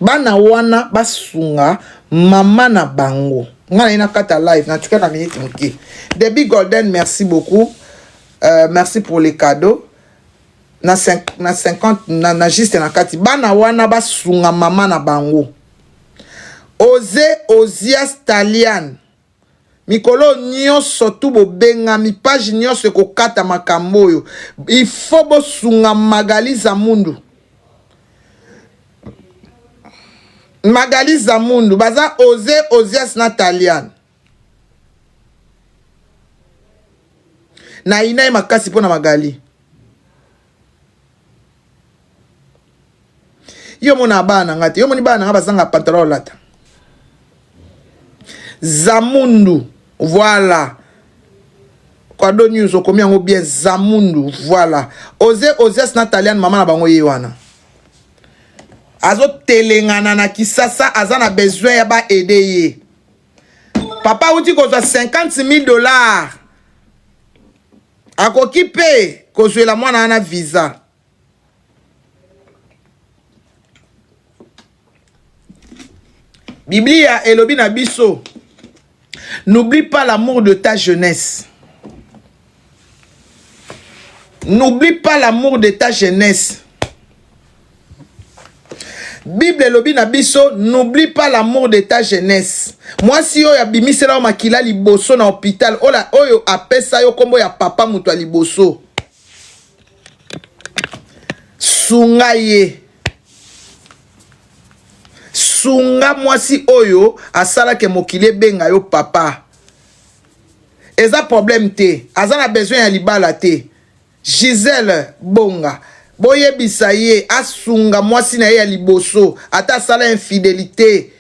Bana wana basunga mama na bango. Ngana ina kata live na tika na minute mki. Debbie Golden, merci beaucoup. Merci pour les cadeaux. Na 50 na juste na kati. Bana wana basunga mama na bango. Ozias Talian. Mikolo nyonso tu bobenga mi page nyonso kokata makambo yo. Il faut bosunga Magali Zamundu. Magali Zamundu baza Ozias Natalian. Na ina makasi pona Magali. Yo mona bana ngati, yo moni bana ngaba zanga pantalon lata. Zamundu, voilà. Kwa do news okomi yango bien Zamundu, voilà. Ozias Natalian mama na bango yewana. Azo telengana na kisasa azana besoin ya ba aider ye. Papa uti kozwa $50,000. Akoki pe kozwela mwana ana visa. Biblia elobi na biso. N'oublie pas l'amour de ta jeunesse. N'oublie pas l'amour de ta jeunesse. Bible elobi na biso, n'oublie pas l'amour de ta jeunesse. Moi si yo ya bimisela o makila liboso na hôpital, oyo apesa yo kombo ya papa mutu a liboso. Sunga ye. Sunga mwasi oyo asala ke mokili benga yo papa. Eza problème te. Azana besoin ya libala te. Gisèle Bonga. Boyebisa ye asunga mwasi na ye ya liboso. Ata sala infidélité.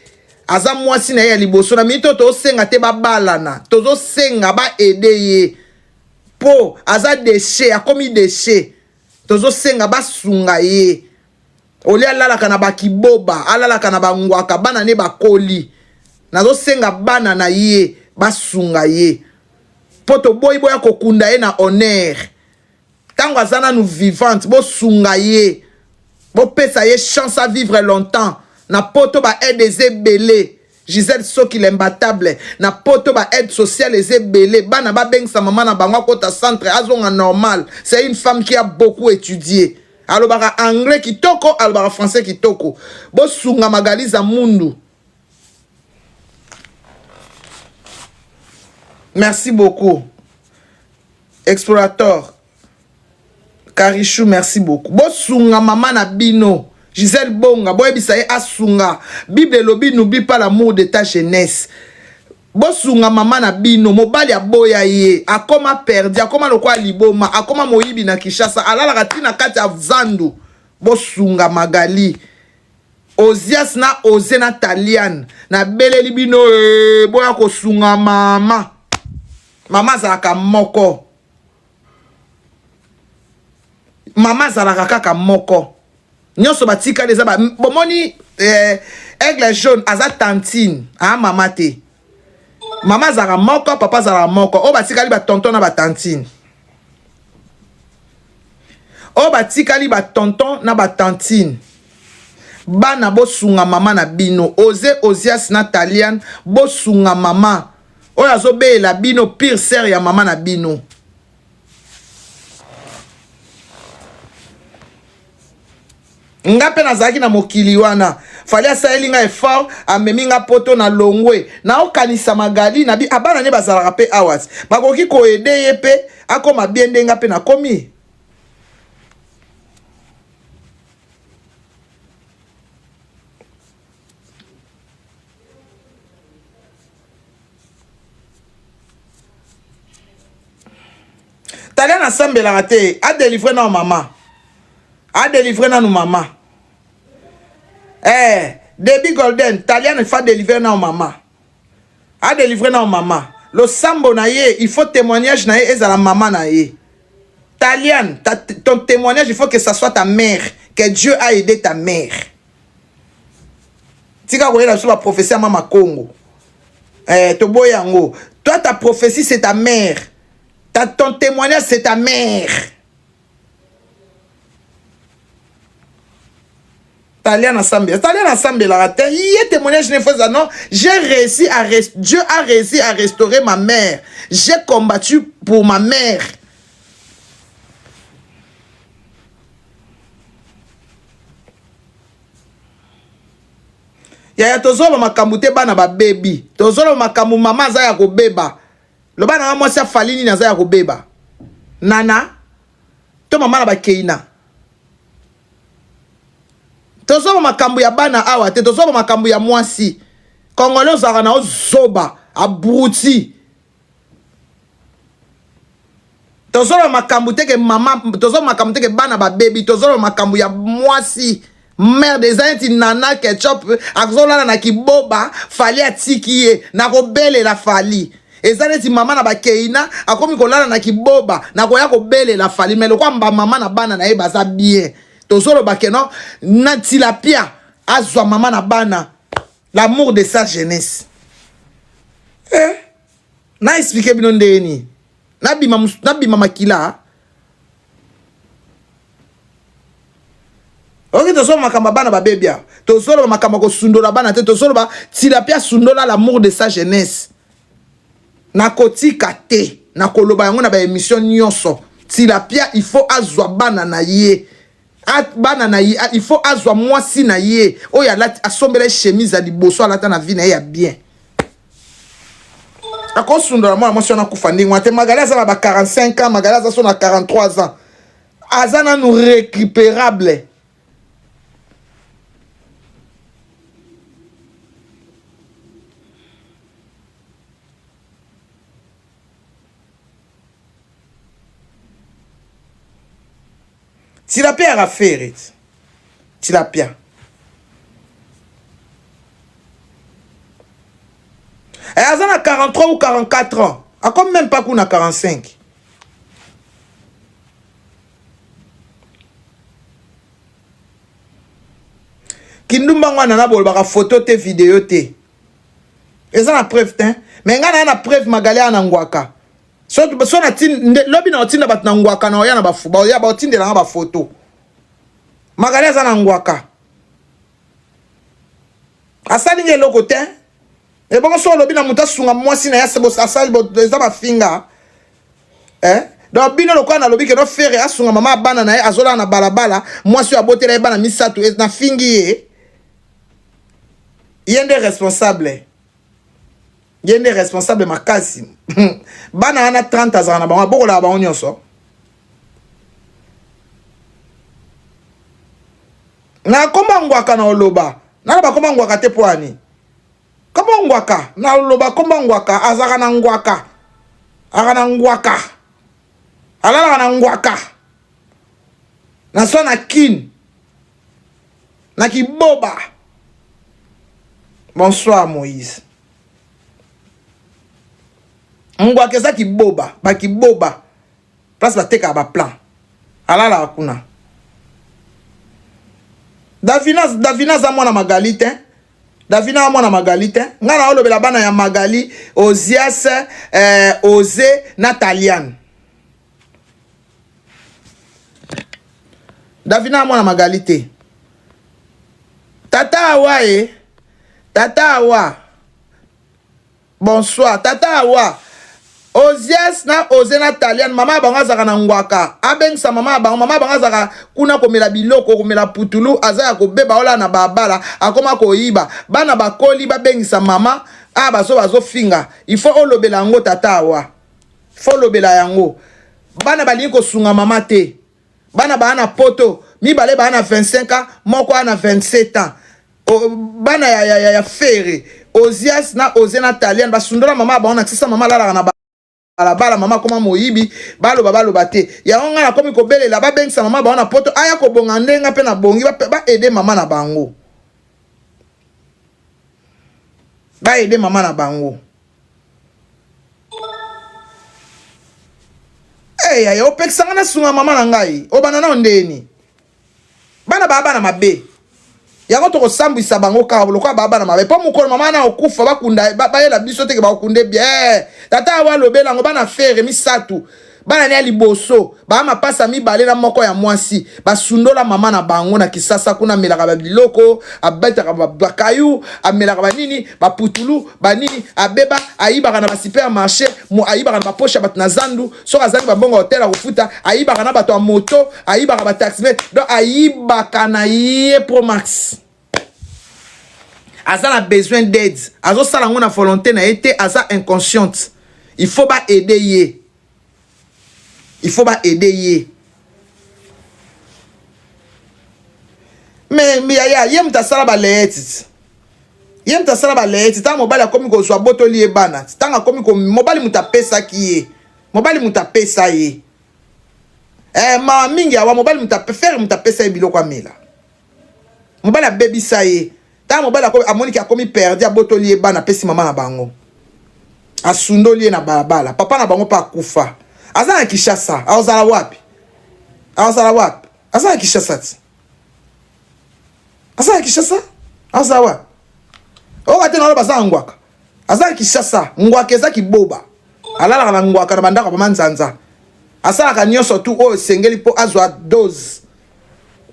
Aza mwasi na ye ya liboso. Na minito to senga te ba balana. Tozo senga ba ede ye. Po aza déchet. Akomi déchet. Tozo senga ba sunga ye. Oli alalaka na bakiboba, alalaka na bangwaka, bana ne bakoli. Nazo senga bana na ye, basunga ye. Poto boy boya kokunda ye na honneur. Tango azana nous vivante, bo sunga ye. Bo pesa ye chance à vivre longtemps. Na poto ba aide ezebele. Gisèle Soki l'imbattable. Na poto ba aide sociale ezebele. Bana ba beng sa maman na bangwa kota centre, azonga normal. C'est une femme qui a beaucoup étudié. Alobara anglais kitoko, alobara français kitoko. Bo sunga Magali Zamundu. Merci beaucoup. Explorateur. Karichou, merci beaucoup. Bo sunga mama na bino. Gisèle Bonga, bo ebisa ye asunga. Bible lobi, n'oublie pas l'amour de ta jeunesse. bosunga mama na bino mobali aboya ye akoma perdi akoma lokwa liboma akoma moyibi na Kishasa alala tina kati ya zandu bosunga Magali Ozias na Oze na Talian na beleli bino boya kosunga mama zalaka moko mama zalaka kaka moko nyonso batika les aba bomoni aigle jaune aza tantine mama te mama zara moko papa zara moko o batikali ba tonton na ba tantine o batikali ba tonton na ba tantine bana bosunga mama na bino Oze Ozias na Talian bosunga mama oyo azobela bino pire sœur ya mama na bino nga pe nazalaki na mokili wana fali asaleli nga effort amemi nga poto na longwe naokanisa Magali na bi abana ne bazalaka pe awas bakoki koede ye pe akoma bien nde nga pe nakomi Talian asambelaka te adelivre na mama adelivre na mama Debbie Golden Talian fa délivrer na mama a délivrer na mama le sambo na ye il faut témoignage na ye ezala mama na ye Talian ton témoignage il faut que ça soit ta mère que Dieu a aidé ta mère tika ko la sur prophétie à mama Congo to boyango toi ta prophétie c'est ta mère ton témoignage c'est ta mère Talian ensemble la raté. Il y a témoignage ne faisait non. J'ai réussi à Dieu a réussi à restaurer ma mère. J'ai combattu pour ma mère. Yaya tozolo makamute bana ba baby. Tozolo makamu mama za ya ko beba. Le bana moi ça falini na za ya ko beba. Nana to mama na ba keina. Tozoba makambu ya bana awa te tozoba makambu ya mwasi Congolais zara na zoba abruti tozoba makambu te ke mama tozoba makambu te ke bana ba baby tozoba makambu ya mwasi mère des anti nana ketchup akzola na kiboba fali atikiye na kobele la fali ezaneti mama na bakeina akomi kolala na kiboba na koya kobele la fali mais lokwa mba mama na bana na ye baza bien tozolo bakeno na tilapia azwa mama na bana l'amour de sa jeunesse na expliquer bino ndeni nabima makila ok tozolo makamba bana ba bebia tozolo makamba ko sundola bana te tozolo ba tilapia sundola l'amour de sa jeunesse na kotika te na koloba yango na ba émission nyonso tilapia il faut azwa bana na ye bana na ye il faut azwa mwasi na ye oya lati asombele chemise a liboso alata na vie na ye ya bien akosundola mwana mwasi wana kufa ndenge te Magali aza na ba 45 ans Magali aza so na 43 ans aza nanu récupérable Tilapia a fait Tilapia. Et elle a 43 ou 44 ans. Elle n'a même pas qu'on a 45. Kindumba wana na bolbaka photo te vidéo te. Eza na preuve te. Mais ngana na preuve Magali ana ngwaka. So na tin lobi na otinda bat na ngwaka na oya na bafuba oya ba otindela ba photo. Magali eza na ngwaka. Asali ngelo kote. E bongo so lobi na muta sunga mwasi na ya sebo asali bo eza ba finga. Donc bino lokwa na lobi ke no fere asunga mama bana na ye azola na balabala mwasi ya botela e bana misatu na fingi ye. Yende responsable. Yende responsable makasi. Bana ana 30 ans na bango boko la bango nyonso. Na komba ngwaka na oloba. Na ba komba ngwaka te poani. Comment ngwaka? Na loba comment ngwaka? Azaka na ngwaka. Agana ngwaka. Alala na ngwaka. Na so na kin. Na kiboba. Bonsoir Moïse. Ngwaka za kiboba. Ba kiboba. Place ba teka ba plan. Alala akuna. Davina za mwana magalite. Davina mwana magalite. Ngana olobela bana ya Magali, Ozias, Oze, Natalian. Davina mwana magalite. Tata awa Tata awa. Bonsoir. Tata awa. Ozias na Oze Natalian. Mama bango azaka na ngwaka. Abengisa mama bango azaka kuna komela biloko, komela putulu, azaya kobeba ola na babala, akoma koyiba. Bana bakoli babengisa mama, bazo finga. Il faut olobela yango tata awa. Faut lobela yango. Bana balingi kosunga mama te. Bana bana poto, mibale bana 25 ans, moko ana 27 ans. Bana ya fere. Ozias na Oze Natalian basundola mama bango na sisa mama la na bala mama koma moyibi balo bate ya nga na komi ko belela ba bengisa mama ba na poto aya ko bonga ndenga pe na bongi ba aider mama na bango ya opekisa na sunga mama na ngai obana na ndeni bana mabe yango to kosambwisa bango ka lokwa baba na mabe po mukolo mama na okufa bakunda bayela biso teke bakunde bien tata wa lobela ngo bana fere misatu bana ne liboso ba mapasa mibale na moko ya mwasi basundola mama na bango na kisasa kuna melaka babiloko abetaka bakayu amelaka banini baputulu banini abeba ayibaka na supermarché mo ayibaka na poche bat na zandu so azali babonga hotel a kufuta ayibaka na bato a moto ayibaka ba taximen donc ayibaka na ye pro max. Aza a besoin d'aide. Azo sala ngona volonté na été aza inconsciente. Il faut pas aider ye. Il faut pas aider ye. Mais ya yem ta sala ba leeti. Yem ta sala ba leeti. Ta mobali akomi ko so botoli e bana. Tanga komi ko mobali muta pesa ki ye. Mobali muta pesa ye. Ma mingi awa mobali muta faire muta pesa e biloko amela. Mobali baby sa ye. Ta mobali akomi ki akomi perdi abotoli e bana pesi mama na bango. Asundoli na balabala. Papa na bango pa kufa. Aza na Kishasa. Azala wapi? Azala wapi? Aza na Kishasa. Aza na Kishasa? Aza wapi? Oka tena olo baza ngwaka. Aza na Kishasa. Ngwaka eza kiboba. Alala na ngwaka na bandaka pa manzanza. Asala ka nyonso tu o sengeli po azwa dose.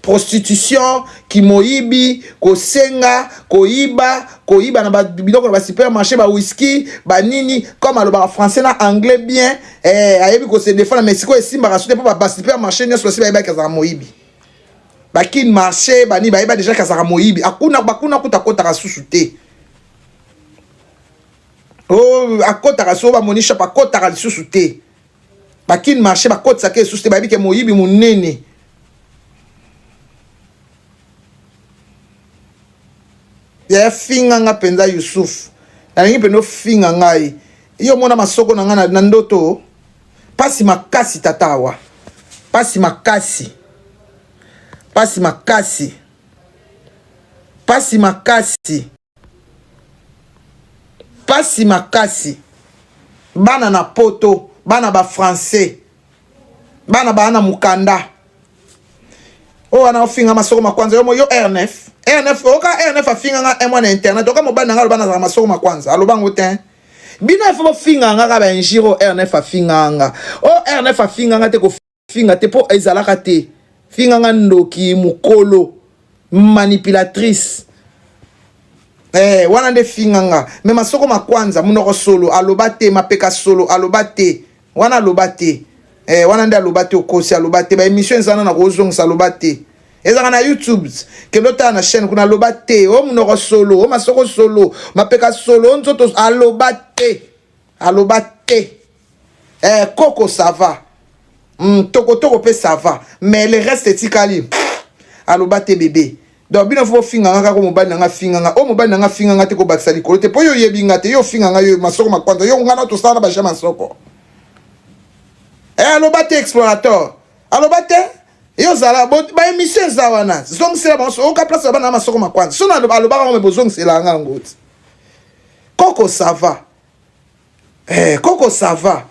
Prostitution, kimoyibi, kosenga, koyiba na biloko na supermarché, ba whisky, ba nini, comme aloba français na anglais bien, ayebi ko se défendre Mexico et simba rasute po ba supermarché nyo sosi ba yeba kazaka moyibi. Ba kin marché, ba ni ba yeba déjà kazaka moyibi. Bakuna kuta kota kasusu te. Oh, akota kaso ba monisha pa kota kasusu te. Ba kin marché ba kota ke susu te ba yebi ke moyibi munene. Ya finga nga penza Yusuf. Na ngi peno finga ngai. Iyo mona masoko na nga na ndoto. Pasi makasi tatawa. Pasi makasi. Pasi makasi. Pasi makasi. Pasi makasi. Bana na poto, bana ba français. Bana bana mukanda. O ana finga masoko makwanza yo RNF. RNF oka RNF afinga nga mwana internet oka mobali nga lobana za masoko makwanza alobango te bino ifo finga nga ba njiro RNF afinga nga o RNF afinga nga te ko finga te po ezalaka te finga nga ndoki mukolo manipulatrice wana nde finga nga me masoko makwanza munoko solo alobate mapeka solo alobate wana alobate wana nde alobate okosi alobate ba émission ezana na kozongisa alobate ezanga na YouTube kelota na chaîne kuna alobate o munoko solo o masoko solo mapeka solo nzoto alobate Coco ça va toko pe ça va mais le reste etikali alobate bébé donc bino fo finga nga ko mobali nga finga nga o mobali nga finga nga te ko bakisa likolo te po yo yebi nga te yo finga nga yo masoko makwanda yo ngana to sala ba jama soko aloba te explorateur aloba te yo zala ba émission za wana zong sela ba so ka place ba na masoko makwanda so na aloba ka mo bozong sela nga ngoti Coco ça va Coco ça va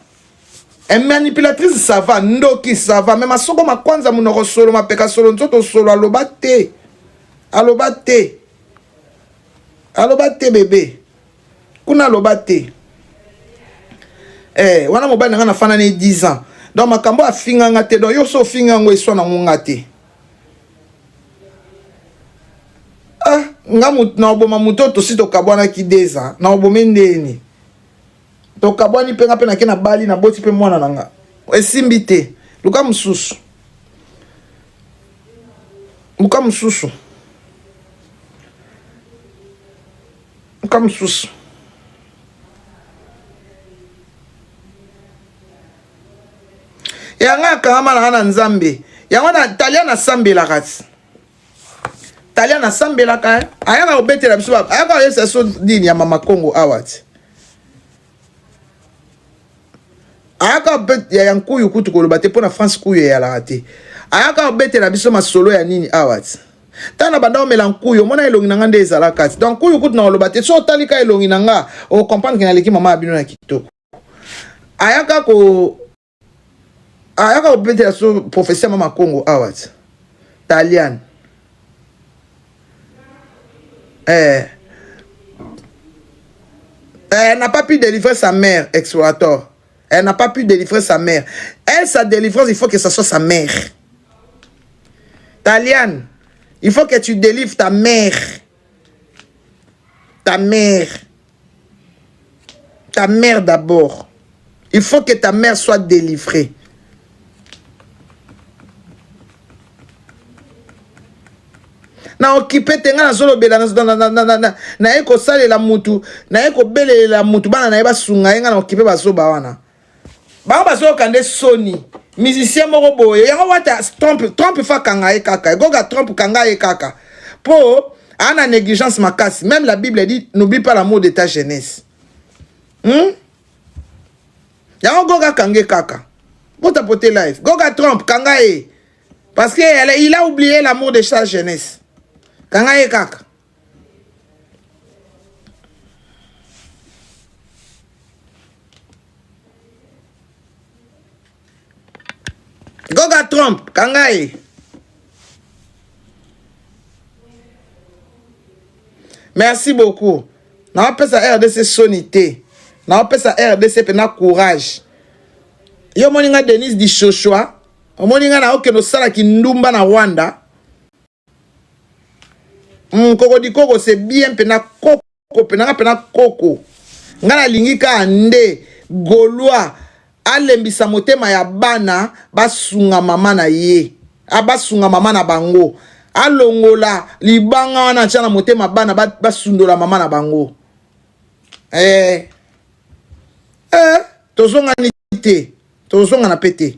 manipulatrice ça va ndoki ça va mais masoko makwanza munoko solo mapeka solo nzoto solo aloba te bébé kuna aloba te wana mobali nga na fana ne 10 ans donc makambo afinga nga te donc yo so finga ngo eswa na ngunga te nga na oboma mutoto si tokabwana ki 2 ans na obome ndeni tokabwani mpe nga mpe nake na bali na boti mpe mwana na nga esimbi te luka mosusu yanga akangama na nga na nzambe yango na talia na sambelaka ti talia na sambelaka ayaka kobetela biso ayaka koyebisa so dini ya mama Kongo awa ti ayaka ya nkuyu kutu koloba te mpo na France kuyu eyalaka te ayaka kobetela biso masolo ya nini awa ti tana banda omela nkuyu omona elongi na nga nde ezalaka ti donc nkuyu kutu na koloba te so otalika elongi na nga okomprendre ke naleki mama ya bino na kitoko ayaka kobetela so professeur mama Kongo awa ti talian elle n'a pas pu délivrer sa mère explorateur. Elle n'a pas pu délivrer sa mère. Elle, sa délivrance, il faut que ce soit sa mère. Taliane, il faut que tu délivres ta mère. Ta mère. Ta mère d'abord. Il faut que ta mère soit délivrée. Na occupé tenga na zolo bela na eko sale la mutu na eko bele la mutu bana na eba sunga nga na occupé bazoba wana ba bazo kande soni musicien moko boye yango wata trompe fa kanga e kaka goga trompe kanga e kaka po ana négligence makasi même la Bible dit n'oublie pas l'amour de ta jeunesse yango goga kanga kaka bota pote live goga trompe kanga e parce que il a oublié l'amour de sa jeunesse. Kanga ye kaka. Goga Trump, kanga ye. Merci beaucoup. Na pesa RDC sonité. Na pesa RDC pena courage. Yo moninga Denise di Shoshua. Moninga na oke no sala ki ndumba na Rwanda. Koko di koko c'est bien pena koko pena koko ngana lingika ande golwa alembisa motema ya bana basunga mama na ye abasunga mama na bango alongola libanga wana chana motema bana basundola mama na bango tozonga nite tozonga na pete.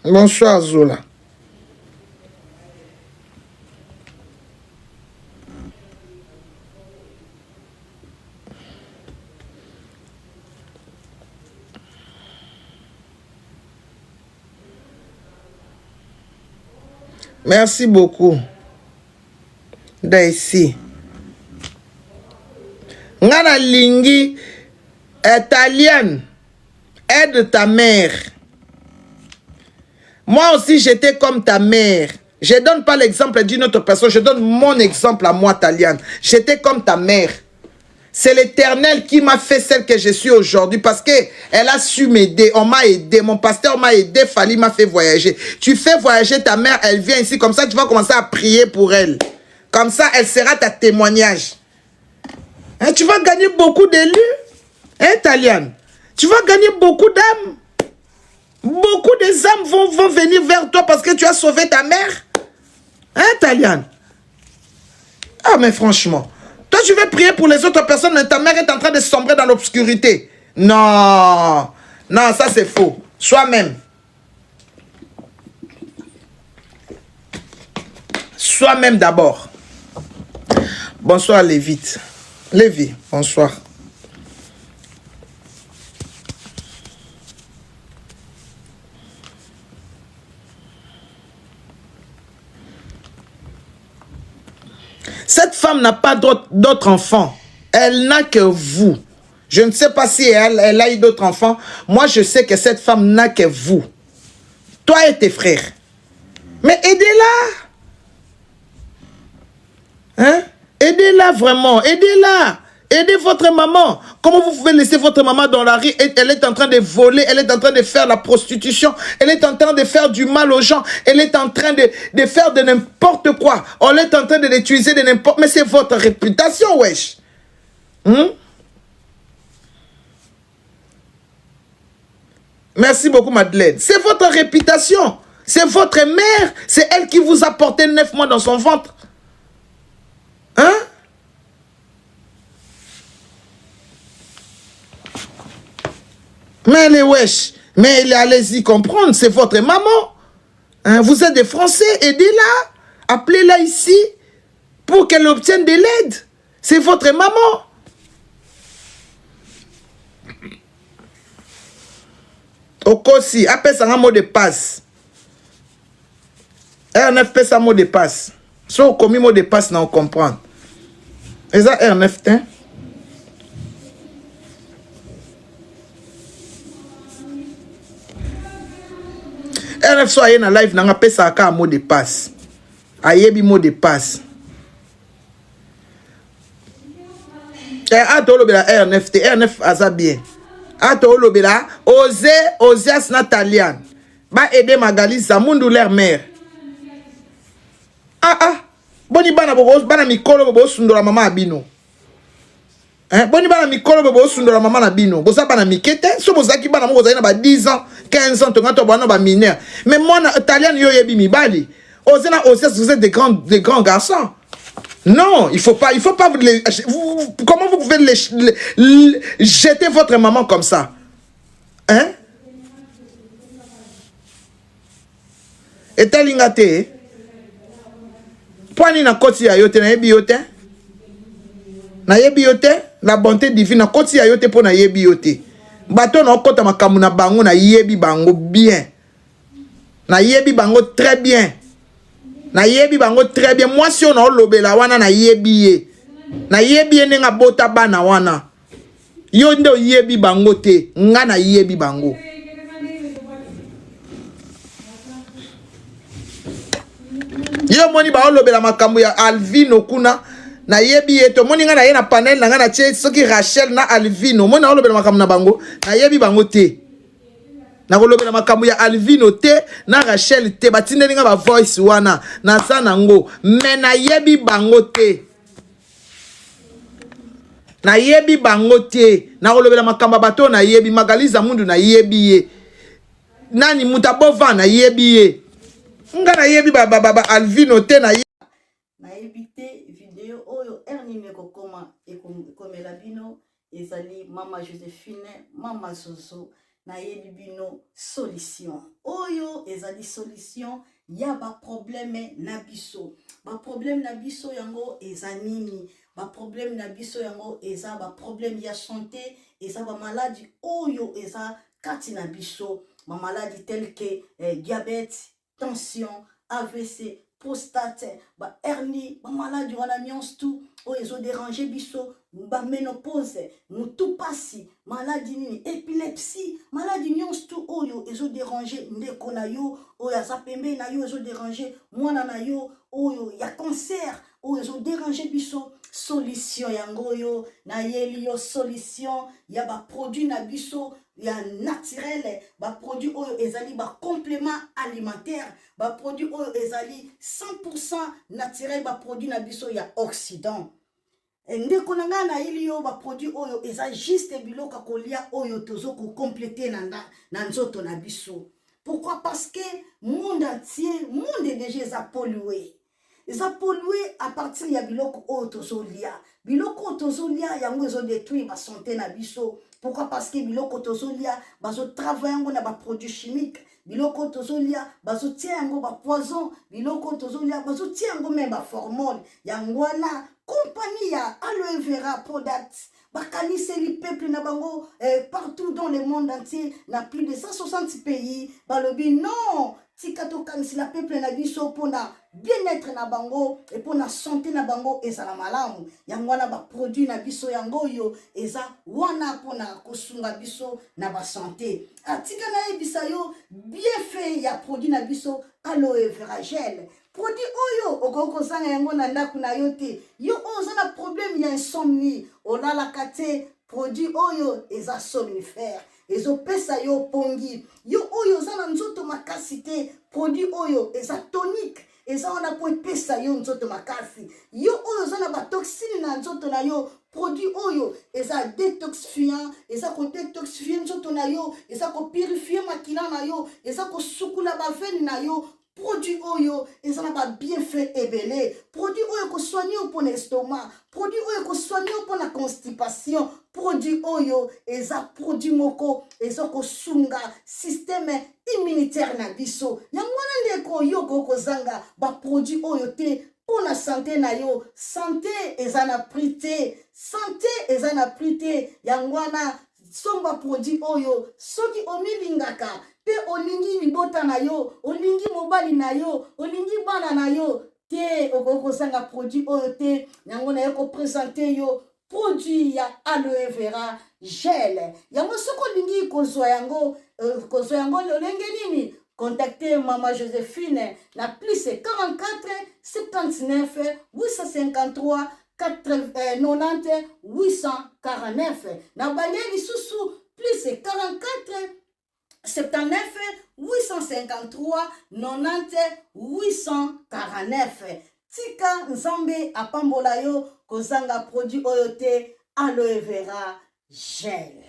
Bonsoir Zola. Merci beaucoup. Daisy. Ngana lingi italienne. Aide ta mère. Moi aussi, j'étais comme ta mère. Je ne donne pas l'exemple d'une autre personne. Je donne mon exemple à moi, Taliane. J'étais comme ta mère. C'est l'Éternel qui m'a fait celle que je suis aujourd'hui parce qu'elle a su m'aider. On m'a aidé. Mon pasteur m'a aidé. Fali m'a fait voyager. Tu fais voyager ta mère. Elle vient ici. Comme ça, tu vas commencer à prier pour elle. Comme ça, elle sera ta témoignage. Hein, tu vas gagner beaucoup d'élus. Hein, Taliane? Tu vas gagner beaucoup d'âmes. Beaucoup des âmes vont venir vers toi parce que tu as sauvé ta mère. Hein, Taliane? Ah, mais franchement, toi, tu veux prier pour les autres personnes, mais ta mère est en train de sombrer dans l'obscurité. Non, non, ça c'est faux. Soi-même. soi-même d'abord. Bonsoir Lévite. Lévi, bonsoir. Cette femme n'a pas d'autres enfants. Elle n'a que vous. Je ne sais pas si elle a eu d'autres enfants. Moi, je sais que cette femme n'a que vous. Toi et tes frères. Mais aidez-la. Hein? Aidez-la vraiment. Aidez-la. Aidez votre maman. Comment vous pouvez laisser votre maman dans la rue? Elle est en train de voler. Elle est en train de faire la prostitution. Elle est en train de faire du mal aux gens. Elle est en train de faire de n'importe quoi. On est en train de l'utiliser de n'importe... Mais c'est votre réputation, wesh. Merci beaucoup, Madeleine. C'est votre réputation. C'est votre mère. C'est elle qui vous a porté 9 mois dans son ventre. Hein? Mais elle est wesh. Mais allez-y comprendre. C'est votre maman. Hein? Vous êtes des Français. Aidez-la. Appelez-la ici pour qu'elle obtienne de l'aide. C'est votre maman. Okosi, appelle ça un mot de passe. R9 passe un mot de passe. Si on commis mot de passe, on comprend. Et ça, R9, hein? R9 soit en live, on appelle ça un mot de passe. Ayebi mot de passe. R9, R9 aza bien. Ato lobela, Ozias Natalian. Ba aider Magali Zamundu leur mère. Boni bana bana mikolo bobo sundora mama abino. Boni bana mikolo bobo sundora mama na bino. Boza bana mikete, so bozaki bana mo bozaki na ba 10 ans, 15 ans tonga to bana ba mineur. Mais moi na italien yo yebi mibali. Ozena Ozias, vous êtes des grands garçons. Non, il faut pas comment vous pouvez jeter votre maman comme ça? Hein? Et talingate. Poani na koti ya yote na yebi yote. Na yebi yote, la bonté divine na koti ya yote po na yebi yote. Bato na okota makamu na bango na yebi bango bien. Na yebi bango très bien. Na yebi bango très bien. Moi si on a lobela wana na yebi ye. Na yebi ye nenga bota bana wana. Yo ndo yebi bango te. Nga na yebi bango. Yo moni ba lobela makambo ya Alvino kuna. Na yebi ye to moni nga na ye na panel na nga na tche soki Rachel na Alvino. Moni na lobela makambo na bango. Na yebi bango te. Na kolobela makambo ya Alvino te na Rachel te batinde ninga ba voice wana na sanango me na yebi bango te. Na yebi bango te. Na kolobela makambo bato na yebi Magali Zamundu na yebi ye. Nani mutabova na yebi ye. Nga na yebi baba Alvino te na yebi te video oyo ernime kokoma ekomela bino ezali mama Joséphine mama Zozo na yebi bino solution oyo ezali solution ya ba problème na biso ba problème na biso yango ezanini ba problème na biso yango eza ba problème ya santé eza ba maladie oyo eza kati na biso ba maladie telle que diabète tension AVC prostate ba hernie ba maladie wana nyonso tout oyo ezo déranger biso ba ménopause mutu pasi maladie nini épilepsie maladie nyonso tout oyo ezo déranger ndeko na yo oyo aza pembe na yo ezo déranger mwana na yo oyo ya cancer oyo ezo déranger biso solution yango oyo na yeli yo solution ya ba produit na biso ya naturel ba produit oyo ezali ba complément alimentaire ba produit oyo ezali 100% naturel ba produit na biso ya Occident. Ndeko na nga na ili yo ba produit oyo eza juste biloka kolia oyo tozo ko compléter na nzoto na biso. Pourquoi? Parce que monde entier, monde est déjà pollué. eza pollué à partir ya biloko oyo tozolia. Biloko tozolia yango ezo détruire ba santé na biso. Pourquoi? Parce que biloko tozolia bazo travailler yango na ba produits chimiques. Biloko tozolia bazo tia yango ba poison. Biloko tozolia bazo tia yango même ba hormone. Yango wana compagnie ya aloe vera product. Bakanise li peuple na bango partout dans le monde entier, na plus de 160 pays. Balobi non, tikato kanisi la peuple na biso pona bien-être na bango et pona santé na bango ezala malamu. Yango wana ba produit na biso yango yo eza wana pona kosunga biso na ba santé. Atika na ebisa yo bien fait ya produit na biso aloe vera gel. Produit oyo okoko zanga yango na ndaku na yo te. Yo oza na problème ya insomnie. Olala kate produit oyo eza somnifère. Ezo pesa yo pongi. Yo oyo oza na nzoto makasi te. Produit oyo eza tonique. Eza wana po pesa yo nzoto makasi. Yo oyo oza na ba toxine na nzoto na yo. Produit oyo eza détoxifiant. Eza ko détoxifier nzoto na yo. Eza ko purifier makila na yo. Eza ko sukula ba veine na yo. Produit oyo, ils ont pas bien fait ébélé. Produit oyo ko soigner pour l'estomac. Produit oyo ko soigner pour la constipation. Produit oyo, ils ont produit moko, ils ont ko sunga système immunitaire na biso. Yangwana ndeko yo ko zanga ba produit oyo te pour la santé na yo. Santé ezana prité. Santé ezana prité. Yangwana somba produit oyo soki omilingaka pe olingi libota na yo, olingi mobali na yo, olingi bana na yo, te okoko sanga produit oyo te, yango na yo ko présenter yo produit ya aloe vera gel. Yango soko lingi kozwa yango lolenge nini? Contactez Maman Joséphine na plus 44 79 853 90 849. Na balieni susu plus 44 79 853 90 849. Tika nzambe apambola yo kozanga produit oyo te aloe vera gel.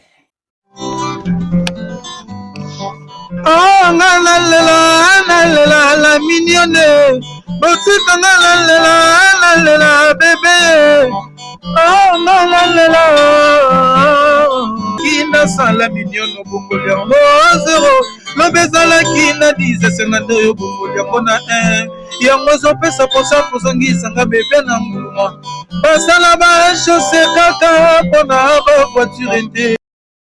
Oh la mignonne, botika la bébé. Oh la kina sala mignonne bokoli yango 0 lobezala kina 10 yo bokoli yango na 1 yango zopesa posa kozongisanga bebe na mbuma basala ba chose kaka mpona ba voiture te.